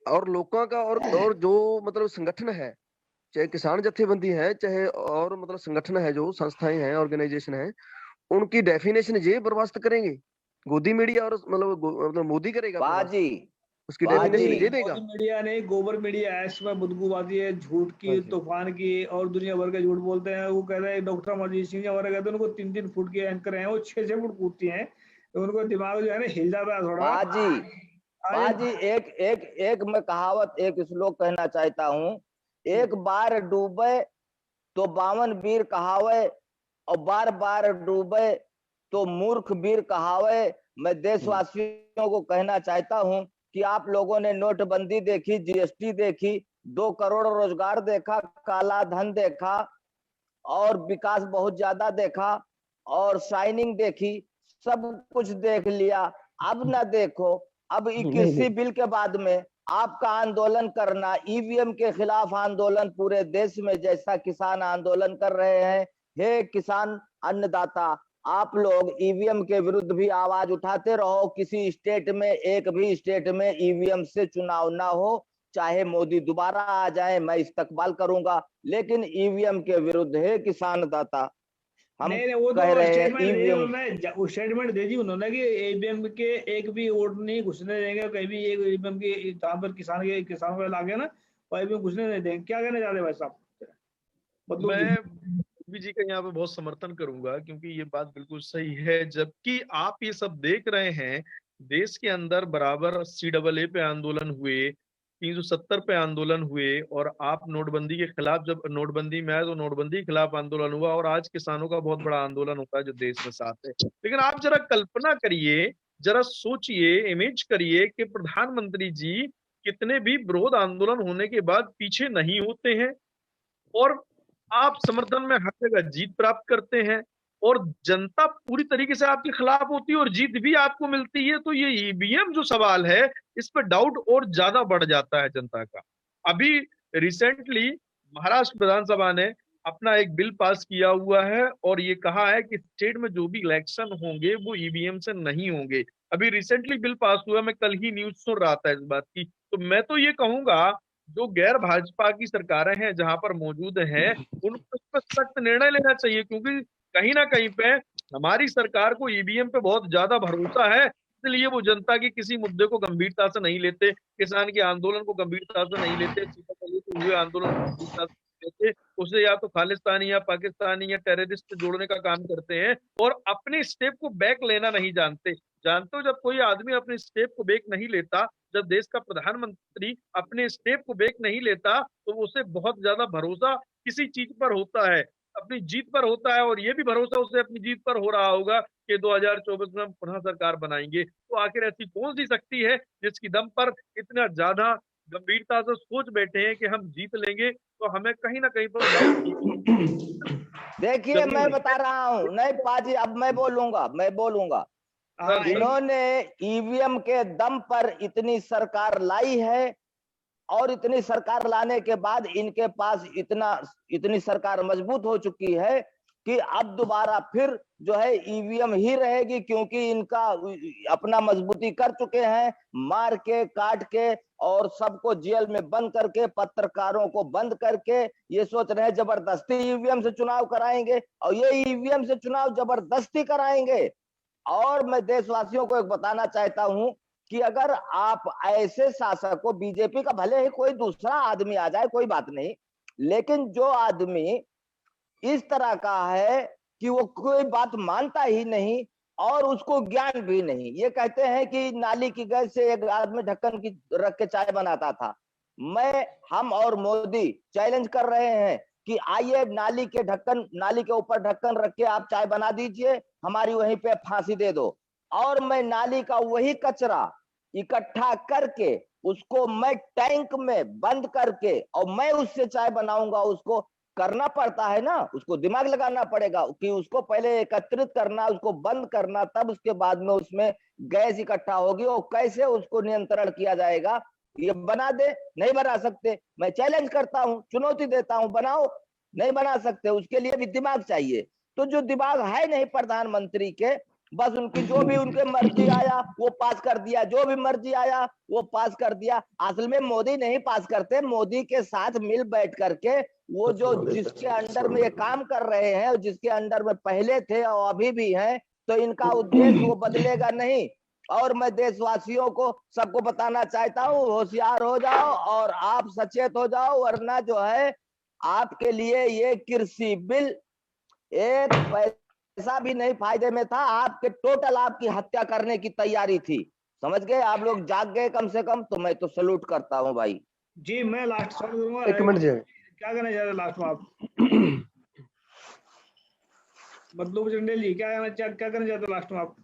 और लोगों का और जो मतलब संगठन है, चाहे किसान जत्थेबंदी है, चाहे और मतलब संगठन है, जो संस्थाएं हैं, ऑर्गेनाइजेशन है, उनकी डेफिनेशन ये बर्बाद करेंगे गोदी मीडिया, और मतलब मोदी करेगा बाजी, उसकी डेफिनेशन ये देगा। मीडिया नहीं, गोबर मीडिया है, इसमें बदबूबाजी है, झूठ की, तूफान की, और दुनिया भर के झूठ बोलते हैं। वो कह रहे हैं डॉक्टर अमरजीत सिंह हमारे कहते हैं उनको 3-3 फुट के एंकर हैं, वो 6-6 फुट कूदती हैं, तो उनको दिमाग जो है ना हिल जाता है थोड़ा। बाजी एक मैं कहावत, एक श्लोक कहना चाहता हूँ। एक बार डूबे तो 52 वीर कहावे, और बार बार डूबे तो मूर्ख वीर कहावे। मैं देशवासियों को कहना चाहता हूं कि आप लोगों ने नोटबंदी देखी, जीएसटी देखी, 2 करोड़ रोजगार देखा, काला धन देखा, और विकास बहुत ज्यादा देखा, और शाइनिंग देखी, सब कुछ देख लिया। अब ना देखो, अब 21 बिल के बाद में आपका आंदोलन करना, ईवीएम के खिलाफ आंदोलन पूरे देश में जैसा किसान आंदोलन कर रहे हैं। हे किसान अन्नदाता, आप लोग ईवीएम के विरुद्ध भी आवाज उठाते रहो। किसी स्टेट में, एक भी स्टेट में ईवीएम से चुनाव ना हो, चाहे मोदी दोबारा आ जाए, मैं इस्तकबाल करूंगा, लेकिन ईवीएम के विरुद्ध है किसान दाता। हम वो कह तो रहे हैं स्टेटमेंट दे दी उन्होंने कि ईवीएम के एक भी वोट नहीं घुसने देंगे कहीं भी। एक ईवीएम के जहाँ पर किसानों को लागे ना, वही भी घुसने नहीं देंगे। क्या कहना चाहते हैं भाई साहब? मैं जी का यहाँ पे बहुत समर्थन करूंगा, क्योंकि ये बात बिल्कुल सही है। जबकि आप ये सब देख रहे हैं, देश के अंदर बराबर CAA पे आंदोलन हुए, 370 पे आंदोलन हुए, और आप नोटबंदी के खिलाफ, जब नोटबंदी में आए तो नोटबंदी के खिलाफ आंदोलन हुआ, और आज किसानों का बहुत बड़ा आंदोलन होता है जो देश में साथ है। लेकिन आप जरा कल्पना करिए, जरा सोचिए, इमेज करिए कि प्रधानमंत्री जी कितने भी विरोध आंदोलन होने के बाद पीछे नहीं होते हैं, और आप समर्थन में हर जगह जीत प्राप्त करते हैं, और जनता पूरी तरीके से आपके खिलाफ होती है और जीत भी आपको मिलती है। तो ये ईवीएम जो सवाल है, इस पर डाउट और ज्यादा बढ़ जाता है जनता का। अभी रिसेंटली महाराष्ट्र विधानसभा ने अपना एक बिल पास किया हुआ है, और ये कहा है कि स्टेट में जो भी इलेक्शन होंगे वो ईवीएम से नहीं होंगे। अभी रिसेंटली बिल पास हुआ, मैं कल ही न्यूज सुन रहा था इस बात की। तो मैं तो ये कहूंगा, जो गैर भाजपा की सरकारें हैं जहां पर मौजूद हैं, उनको इस पर सख्त निर्णय लेना चाहिए, क्योंकि कहीं ना कहीं पे हमारी सरकार को ईवीएम पे बहुत ज्यादा भरोसा है, इसलिए वो जनता की किसी मुद्दे को गंभीरता से नहीं लेते, किसान के आंदोलन को गंभीरता से नहीं लेते, सीताफली के हुए आंदोलन को गंभीरता से नहीं लेते, उसे या तो खालिस्तानी या पाकिस्तानी या टेररिस्ट से जोड़ने का काम करते हैं और अपने स्टेप को बैक लेना नहीं जानते। जानते हो, जब कोई आदमी अपने स्टेप को बैक नहीं लेता, जब देश का प्रधानमंत्री अपने स्टेप को बैक नहीं लेता, तो उसे बहुत ज्यादा भरोसा किसी चीज पर होता है, अपनी जीत पर होता है, और ये भी भरोसा उसे अपनी जीत पर हो रहा होगा कि 2024 में हम पुनः सरकार बनाएंगे। तो आखिर ऐसी कौन सी शक्ति है जिसकी दम पर इतना ज्यादा गंभीरता से सोच बैठे हैं कि हम जीत लेंगे? तो हमें कहीं ना कहीं पर देखिए, मैं बता रहा हूँ, नहीं पाजी, अब मैं बोलूंगा। हाँ, इन्होंने ईवीएम के दम पर इतनी सरकार लाई है, और इतनी सरकार लाने के बाद इनके पास इतनी सरकार मजबूत हो चुकी है कि अब दोबारा फिर जो है ईवीएम ही रहेगी, क्योंकि इनका अपना मजबूती कर चुके हैं, मार के काट के और सबको जेल में बंद करके, पत्रकारों को बंद करके ये सोच रहे हैं जबरदस्ती ईवीएम से चुनाव कराएंगे, और ये ईवीएम से चुनाव जबरदस्ती कराएंगे। और मैं देशवासियों को एक बताना चाहता हूं कि अगर आप ऐसे शासक को, बीजेपी का भले ही कोई दूसरा आदमी आ जाए कोई बात नहीं, लेकिन जो आदमी इस तरह का है कि वो कोई बात मानता ही नहीं और उसको ज्ञान भी नहीं, ये कहते हैं कि नाली की गैस से एक आदमी ढक्कन की रख के चाय बनाता था। हम और मोदी चैलेंज कर रहे हैं कि आइए नाली के ऊपर ढक्कन रख के आप चाय बना दीजिए, हमारी वहीं पे फांसी दे दो, और मैं नाली का वही कचरा इकट्ठा करके उसको मैं टैंक में बंद करके और मैं उससे चाय बनाऊंगा। उसको करना पड़ता है ना, उसको दिमाग लगाना पड़ेगा कि उसको पहले एकत्रित करना, उसको बंद करना, तब उसके बाद में उसमें गैस इकट्ठा होगी और कैसे उसको नियंत्रण किया जाएगा। ये बना दे, नहीं बना सकते, मैं चैलेंज करता हूं, चुनौती देता हूं, बनाओ, नहीं बना सकते, उसके लिए भी दिमाग चाहिए। तो जो दिमाग है नहीं प्रधानमंत्री के, बस उनकी जो भी उनके मर्जी आया वो पास कर दिया, जो भी मर्जी आया वो पास कर दिया। असल में मोदी नहीं पास करते, मोदी के साथ मिल बैठ करके वो जो जिसके अंडर में ये काम कर रहे हैं और जिसके अंडर में पहले थे और अभी भी हैं, तो इनका उद्देश्य वो बदलेगा नहीं। और मैं देशवासियों को सबको बताना चाहता हूँ, होशियार हो जाओ और आप सचेत हो जाओ, वरना जो है आपके लिए ये कृषि बिल एक पैसा भी नहीं फायदे में था, आपके टोटल आपकी हत्या करने की तैयारी थी। समझ गए आप लोग, जाग गए कम से कम, तो मैं तो सैल्यूट करता हूँ भाई जी। मैं लास्ट सवाल करूंगा, एक मिनट जी, क्या कहना चाहते हैं लास्ट में आप? मतलब चंडेल जी, क्या कहना चाहते हैं लास्ट में आप?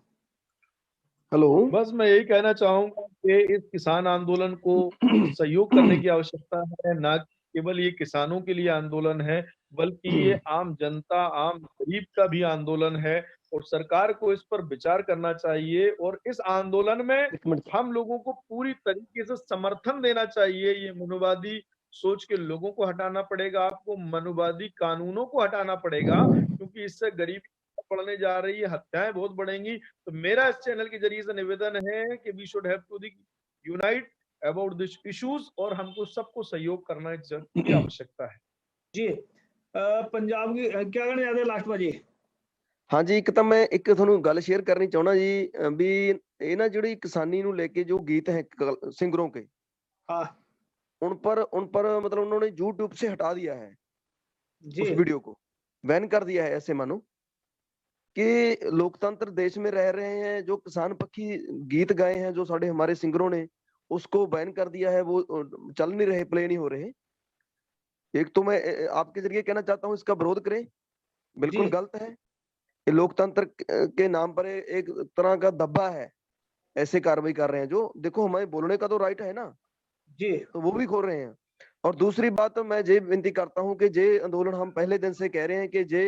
हेलो। बस मैं यही कहना चाहूंगा कि इस किसान आंदोलन को सहयोग करने की आवश्यकता है, ना केवल ये किसानों के लिए आंदोलन है, बल्कि ये आम जनता, आम गरीब का भी आंदोलन है, और सरकार को इस पर विचार करना चाहिए। और इस आंदोलन में एक मिनट। हम लोगों को पूरी तरीके से समर्थन देना चाहिए। ये मनुवादी सोच के लोगों को हटाना पड़ेगा, आपको मनुवादी कानूनों को हटाना पड़ेगा, क्योंकि इससे गरीबी बढ़ने जा रही है, हत्याएं बहुत बढ़ेंगी। तो मेरा इस चैनल के जरिए से निवेदन है कि we should have to unite about this issues, और हमको सबको सहयोग करना की आवश्यकता है। जी, पंजाब की क्या कहना चाहते हैं लास्ट में जी? हाँ जी, ਇੱਕ ਤਾਂ ਮੈਂ ਇੱਕ ਤੁਹਾਨੂੰ ਗੱਲ ਸ਼ੇਅਰ ਕਰਨੀ ਚਾਹੁੰਦਾ ਜੀ, ਵੀ ਇਹ ਨਾ ਜਿਹੜੀ किसानी ਨੂੰ लेके जो गीत हैं सिंगरों के, हाँ उन पर मतलब उन्होंने YouTube से हटा दिया है जी, उस वीडियो को, बैन कर दिया है। ऐसे मानो कि लोकतंत्र देश में रह रहे हैं, जो किसान पक्षी गीत गाए हैं जो साढ़े हमारे सिंगरों ने, उसको बैन कर दिया है, वो चल नहीं रहे, प्ले नहीं हो रहे। एक तो मैं आपके जरिए कहना चाहता हूँ, इसका विरोध करें, बिल्कुल जी। गलत है। ये लोकतंत्र के नाम पर एक तरह का धब्बा है, ऐसे कार्रवाई कर रहे हैं। जो देखो, हमें बोलने का तो राइट है ना, जी, तो वो भी खोल रहे हैं। और दूसरी बात, तो मैं ये विनती करता हूं कि जे आंदोलन हम पहले दिन से कह रहे हैं कि जे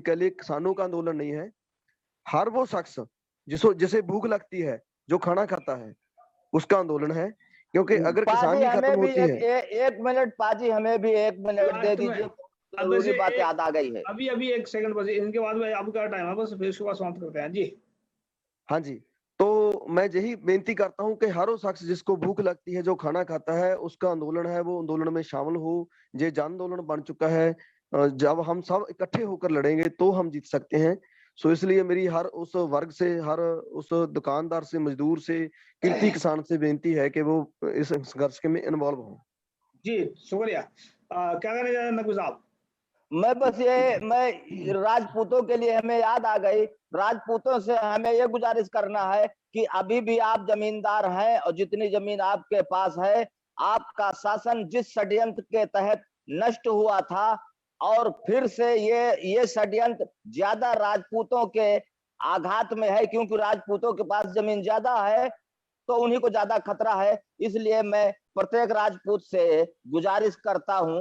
अकेले किसानों का आंदोलन नहीं है, हर वो शख्स जिसे भूख लगती है, जो खाना खाता है, उसका आंदोलन है। क्योंकि अगर पाजी, किसानी खत्म हमें भी होती है, एक मिनट पाजी, हमें भी एक मिनट दे लास्ट में दीजिए, अब जरूरी वैसे बात याद आ गई है। अभी एक सेकंड बस, इनके बाद में आपका टाइम है, बस फिर उसके बाद समाप्त करते हैं जी। हाँ जी, तो मैं यही बेनती करता हूं कि हर वो शख्स जिसको भूख लगती है, जो खाना खाता है, उसका आंदोलन है, वो आंदोलन में शामिल हो। ये जन आंदोलन बन चुका है। जब हम सब इकट्ठे होकर लड़ेंगे तो हम जीत सकते हैं। सो इसलिए मेरी हर उस वर्ग से, हर उस दुकानदार से, मजदूर से, किरती किसान से बेनती है कि वो इस संघर्ष में इन्वॉल्व हो। जी शुक्रिया। क्या कहना चाह रहे हैं नकवी साहब? मैं राजपूतों के लिए हमें याद आ गई, राजपूतों से हमें ये गुजारिश करना है कि अभी भी आप जमींदार हैं और जितनी जमीन आपके पास है, आपका शासन जिस षड्यंत्र के तहत नष्ट हुआ था और फिर से ये षड्यंत्र ज्यादा राजपूतों के आघात में है, क्योंकि राजपूतों के पास जमीन ज्यादा है तो उन्हीं को ज्यादा खतरा है। इसलिए मैं प्रत्येक राजपूत से गुजारिश करता हूं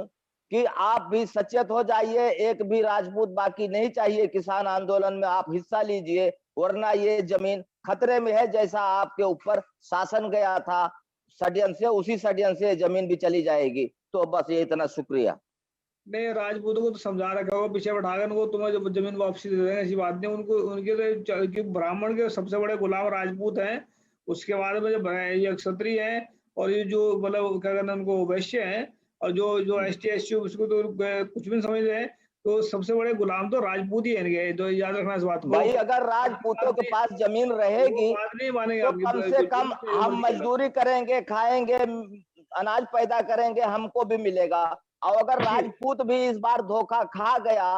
कि आप भी सचेत हो जाइए, एक भी राजपूत बाकी नहीं चाहिए। किसान आंदोलन में आप हिस्सा लीजिए, वरना ये जमीन खतरे में है। जैसा आपके ऊपर शासन गया था षड्यंत्र से, उसी षड्यंत्र से जमीन भी चली जाएगी। तो बस ये इतना, शुक्रिया। नहीं, राजपूतों को तो समझा रखा होगा पीछे बैठाकर उनको, तुम्हें जब जमीन वापसी दे देंगे, ऐसी बात नहीं। उनको उनके तो ब्राह्मण के सबसे बड़े गुलाम राजपूत हैं, उसके बाद में जब ये क्षत्रिय हैं और ये जो मतलब क्या कहते हैं उनको वैश्य हैं, और जो ST SC उसको तो कुछ भी नहीं समझ रहे हैं। तो सबसे बड़े गुलाम तो राजपूत ही है, तो याद रखना इस बात को भाई। अगर राजपूतों के पास जमीन रहेगी बात नहीं मानेंगे तो आपकी, कम से कम हम मजदूरी करेंगे, खाएंगे, अनाज पैदा करेंगे, हमको भी मिलेगा। और अगर राजपूत भी इस बार धोखा खा गया,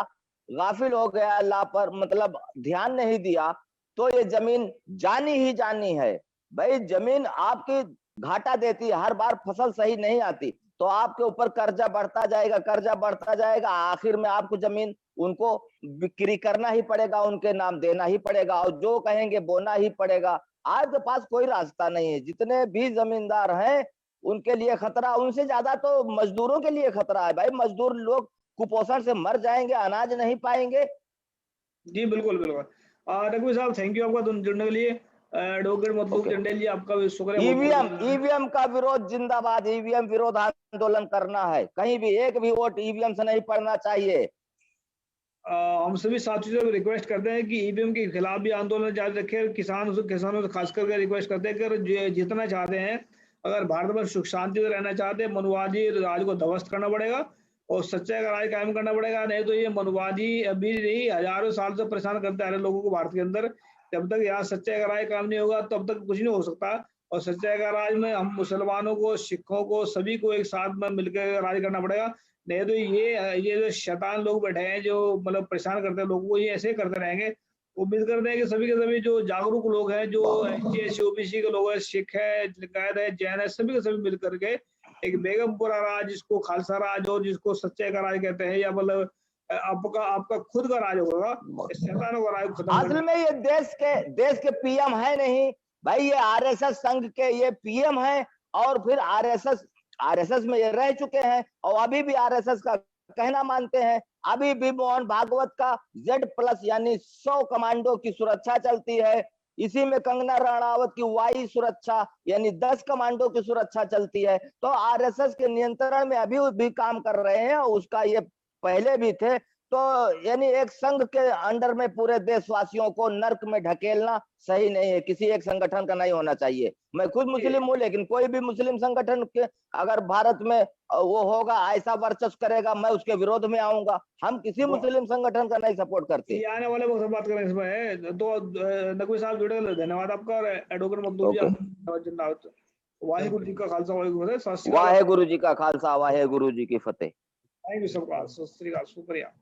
गाफिल हो गया, लापर मतलब ध्यान नहीं दिया, तो ये जमीन जानी ही जानी है। भाई जमीन आपकी घाटा देती है, हर बार फसल सही नहीं आती, तो आपके ऊपर कर्जा बढ़ता जाएगा, कर्जा बढ़ता जाएगा, आखिर में आपको जमीन उनको बिक्री करना ही पड़ेगा, उनके नाम देना ही पड़ेगा, और जो कहेंगे बोना ही पड़ेगा। आपके पास कोई रास्ता नहीं है। जितने भी जमींदार हैं उनके लिए खतरा, उनसे ज्यादा तो मजदूरों के लिए खतरा है। भाई मजदूर लोग कुपोषण से मर जाएंगे, अनाज नहीं पाएंगे। जी बिल्कुल बिल्कुल। नकवी साहब थैंक यू आपका जुड़ने के लिए। एडवोकेट मतलूब चंडेल आपका भी शुक्रिया। ईवीएम का विरोध जिंदाबाद, ईवीएम विरोध आंदोलन करना है। कहीं भी एक भी वोट ईवीएम से नहीं पड़ना चाहिए। हम सभी साथियों से रिक्वेस्ट करते हैं कि ईवीएम के खिलाफ भी आंदोलन जारी रखें। किसानों से खास करके रिक्वेस्ट करते हैं कि जितना चाहते हैं, अगर भारत में सुख शांति से रहना चाहते हैं, मनुवादी राज को ध्वस्त करना पड़ेगा और सच्चाई का राज कायम करना पड़ेगा। नहीं तो ये मनुवादी अभी नहीं, हजारों साल से परेशान करते आ रहे लोगों को भारत के अंदर। जब तक यहाँ सच्चाई का राज काम नहीं होगा तब तक कुछ नहीं हो सकता। और सच्चाई का राज में हम मुसलमानों को, सिखों को, सभी को एक साथ में मिलकर राज करना पड़ेगा। नहीं तो ये जो शैतान लोग बैठे हैं जो मतलब परेशान करते हैं लोगों को, ये ऐसे करते रहेंगे। उम्मीद करते हैं कि सभी के सभी जो जागरूक लोग हैं, जो ST SC OBC के लोग हैं, सिख है, लिंगायत है, जैन है, सभी के सभी मिल करके एक बेगमपुरा राज, जिसको खालसा राज और जिसको सच्चाई का राज कहते हैं, या मतलब आपका खुद का राज होगा, शैतानों का राज खत्म। असल में ये देश के PM है नहीं भाई, ये RSS संघ के ये PM है, और फिर RSS में ये रह चुके हैं और अभी भी RSS का कहना मानते हैं। अभी भी मोहन भागवत का Z+ यानी 100 कमांडो की सुरक्षा चलती है। इसी में कंगना रणावत की वाई सुरक्षा यानी 10 कमांडो की सुरक्षा चलती है। तो RSS के नियंत्रण में अभी भी काम कर रहे हैं, और उसका ये पहले भी थे। तो यानी एक संघ के अंडर में पूरे देशवासियों को नर्क में ढकेलना सही नहीं है, किसी एक संगठन का नहीं होना चाहिए। मैं खुद मुस्लिम हूँ, लेकिन कोई भी मुस्लिम संगठन के अगर भारत में वो होगा, ऐसा वर्चस्व करेगा, मैं उसके विरोध में आऊंगा। हम किसी मुस्लिम संगठन का नहीं सपोर्ट करते। आने वाले वक्त बात करें इसमें। तो नकवी साहब जुड़े, धन्यवाद आपका। एडवोकेट मतलूब जी, वाहिगुरु जी का खालसा, वाहिगुरु जी का खालसा, वाहिगुरु जी की फतेह। वाहेगुरु जी का खालसा, वाहेगुरु जी की फतेह। थैंक यू सबका, सत श्री अकाल, शुक्रिया।